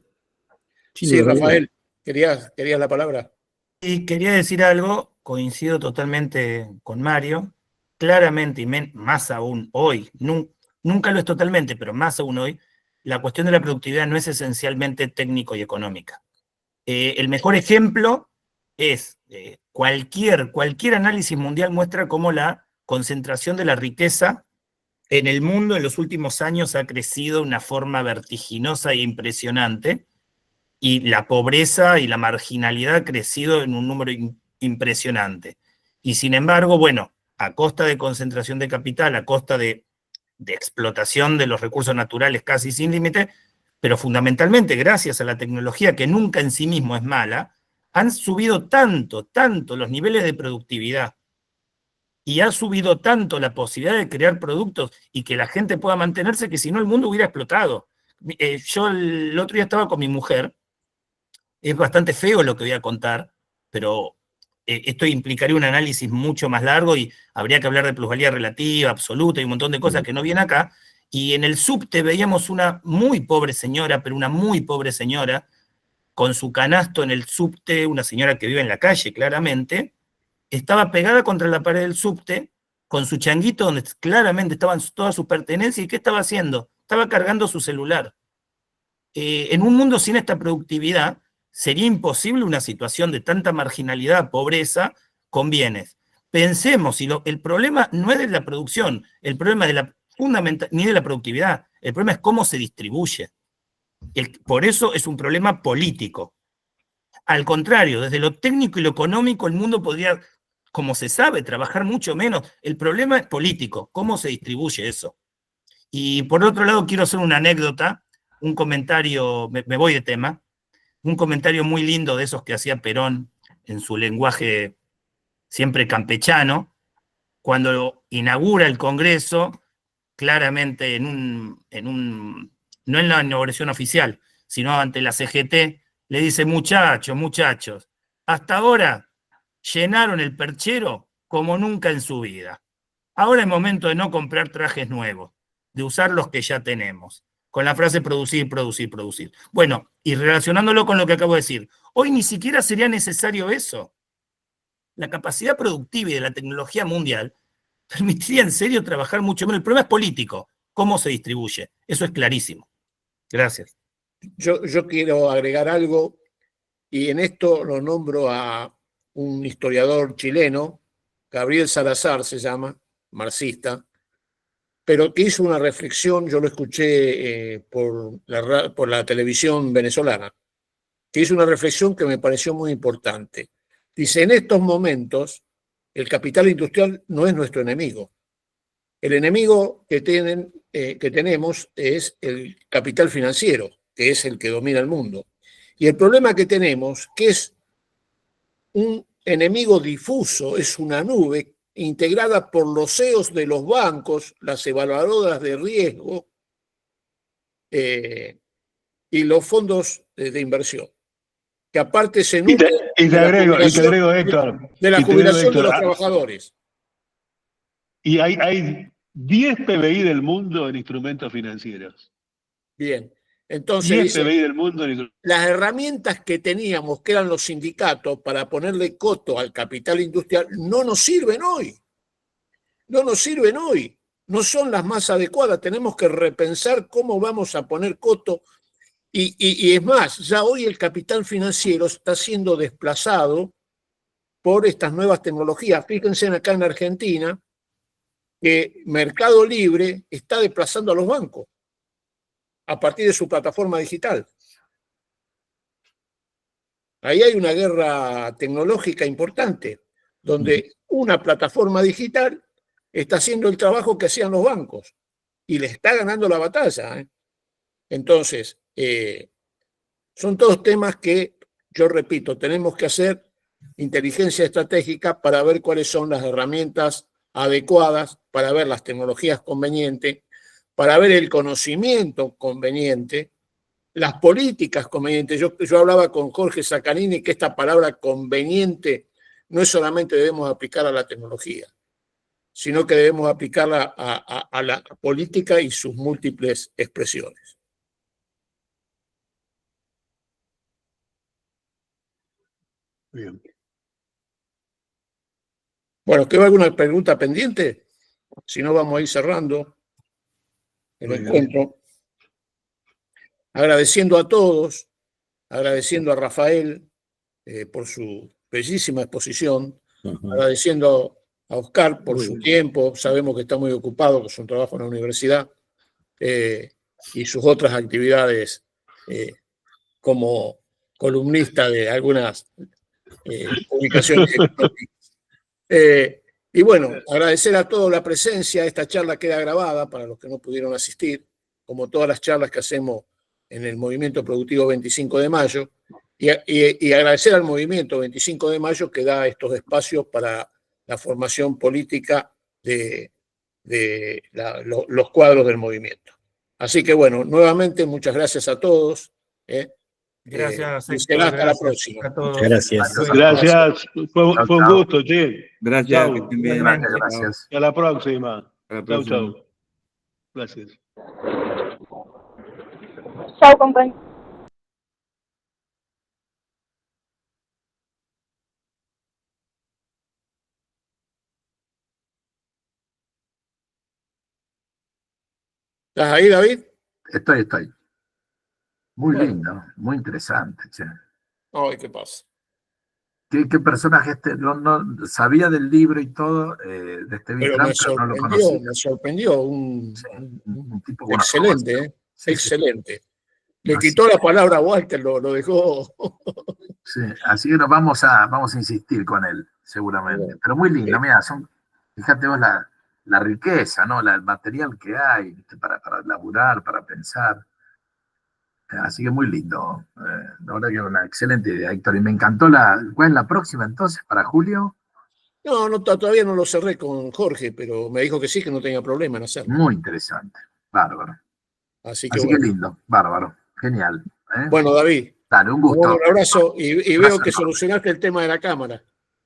Sí, Rafael, ¿querías la palabra? Y quería decir algo, coincido totalmente con Mario, claramente, y más aún hoy, nunca lo es totalmente, pero más aún hoy, la cuestión de la productividad no es esencialmente técnico y económica. El mejor ejemplo es cualquier análisis mundial muestra cómo la concentración de la riqueza en el mundo en los últimos años ha crecido de una forma vertiginosa e impresionante, y la pobreza y la marginalidad ha crecido en un número impresionante. Y sin embargo, bueno, a costa de concentración de capital, a costa de explotación de los recursos naturales casi sin límite, pero fundamentalmente gracias a la tecnología, que nunca en sí mismo es mala, han subido tanto los niveles de productividad, y ha subido tanto la posibilidad de crear productos y que la gente pueda mantenerse, que si no el mundo hubiera explotado. Yo el otro día estaba con mi mujer, es bastante feo lo que voy a contar, pero esto implicaría un análisis mucho más largo y habría que hablar de plusvalía relativa, absoluta y un montón de cosas que no vienen acá. Y en el subte veíamos una muy pobre señora, pero una muy pobre señora, con su canasto en el subte, una señora que vive en la calle, claramente, estaba pegada contra la pared del subte, con su changuito donde claramente estaban todas sus pertenencias. ¿Y qué estaba haciendo? Estaba cargando su celular. En un mundo sin esta productividad, sería imposible una situación de tanta marginalidad, pobreza, con bienes. Pensemos, el problema no es de la producción, el problema ni de la productividad, el problema es cómo se distribuye. Por eso es un problema político. Al contrario, desde lo técnico y lo económico, el mundo podría, como se sabe, trabajar mucho menos. El problema es político, cómo se distribuye eso. Y por otro lado, quiero hacer una anécdota, un comentario, me voy de tema, un comentario muy lindo de esos que hacía Perón en su lenguaje siempre campechano, cuando inaugura el Congreso, claramente no en la inauguración oficial, sino ante la CGT, le dice: muchachos, hasta ahora llenaron el perchero como nunca en su vida. Ahora es momento de no comprar trajes nuevos, de usar los que ya tenemos, con la frase producir. Bueno, y relacionándolo con lo que acabo de decir, hoy ni siquiera sería necesario eso. La capacidad productiva y de la tecnología mundial permitiría en serio trabajar mucho menos. El problema es político, cómo se distribuye. Eso es clarísimo. Gracias. Yo quiero agregar algo, y en esto lo nombro a un historiador chileno, Gabriel Salazar se llama, marxista, pero que hizo una reflexión, yo lo escuché por la televisión venezolana, que hizo una reflexión que me pareció muy importante. Dice: en estos momentos el capital industrial no es nuestro enemigo. El enemigo que tenemos es el capital financiero, que es el que domina el mundo. Y el problema que tenemos, que es un enemigo difuso, es una nube integrada por los CEOs de los bancos, las evaluadoras de riesgo y los fondos de inversión, que aparte se nutren te agrego, Héctor, de la jubilación de los trabajadores. Y hay 10 PBI del mundo en instrumentos financieros. Bien, entonces 10 dice, PBI del mundo en las herramientas que teníamos, que eran los sindicatos, para ponerle coto al capital industrial, no nos sirven hoy. No son las más adecuadas. Tenemos que repensar cómo vamos a poner coto. Y es más, ya hoy el capital financiero está siendo desplazado por estas nuevas tecnologías. Fíjense acá en Argentina, que Mercado Libre está desplazando a los bancos a partir de su plataforma digital. Ahí hay una guerra tecnológica importante, donde una plataforma digital está haciendo el trabajo que hacían los bancos y le está ganando la batalla, ¿eh? Entonces, son todos temas que, yo repito, tenemos que hacer inteligencia estratégica para ver cuáles son las herramientas adecuadas, para ver las tecnologías convenientes, para ver el conocimiento conveniente, las políticas convenientes. Yo hablaba con Jorge Zaccagnini que esta palabra conveniente no es solamente debemos aplicar a la tecnología, sino que debemos aplicarla a la política y sus múltiples expresiones. Bien. Bueno, ¿queda alguna pregunta pendiente? Si no, vamos a ir cerrando el encuentro. Agradeciendo a todos, agradeciendo a Rafael por su bellísima exposición, agradeciendo a Oscar por su tiempo, sabemos que está muy ocupado con su trabajo en la universidad y sus otras actividades como columnista de algunas publicaciones. Y bueno, agradecer a todos la presencia. Esta charla queda grabada para los que no pudieron asistir, como todas las charlas que hacemos en el Movimiento Productivo 25 de Mayo, y agradecer al Movimiento 25 de Mayo que da estos espacios para la formación política de los cuadros del movimiento. Así que bueno, nuevamente muchas gracias a todos. Gracias, y Héctor, será hasta la gracias próxima. a todos. Gracias. Gracias, fue un gusto, che. Gracias. Chau. Que estén bien. Igualmente. Hasta la próxima. Hasta la Chau, próxima. chau. Gracias. Chao, compañero. ¿Estás ahí, David? Estoy. Muy Bueno. lindo, muy interesante, che. Ay, ¿qué pasa? ¿Qué personaje no sabía del libro y todo, de este Pero Trump, pero no lo conocía? me sorprendió. Sí, un tipo con una Excelente, formación. ¿eh? Sí, Excelente. Le Así quitó la palabra a Walter, lo dejó. Sí, así que nos vamos a insistir con él, seguramente. Bueno. Pero muy lindo, mira, fíjate vos la riqueza, ¿no? El material que hay, ¿viste? Para laburar, para pensar. Así que muy lindo. La verdad que es una excelente idea, Héctor. Y me encantó ¿cuál es la próxima entonces? ¿Para julio? No, todavía no lo cerré con Jorge, pero me dijo que sí, que no tenía problema en hacerlo. Muy interesante. Bárbaro. Así que Así bueno. que lindo, bárbaro. Genial. Bueno, David, Dale, un gusto. un abrazo y veo Gracias, que solucionaste el tema de la cámara.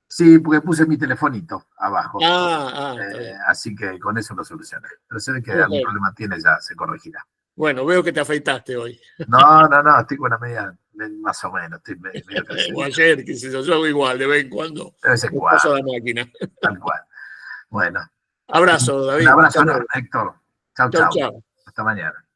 Sí, porque puse mi telefonito abajo. Está bien. Así que con eso lo solucioné. Pero se ve que Ok. algún problema tiene, ya se corregirá. Bueno, veo que te afeitaste hoy. No, estoy con una media, más o menos, estoy medio O crecido. ayer, qué sé yo hago igual, de vez en cuando. De vez en Me cuando, paso la máquina. tal cual. Bueno, Abrazo, David. un abrazo, Hasta luego. Héctor. Chau, Chau, chau. chau. Hasta mañana.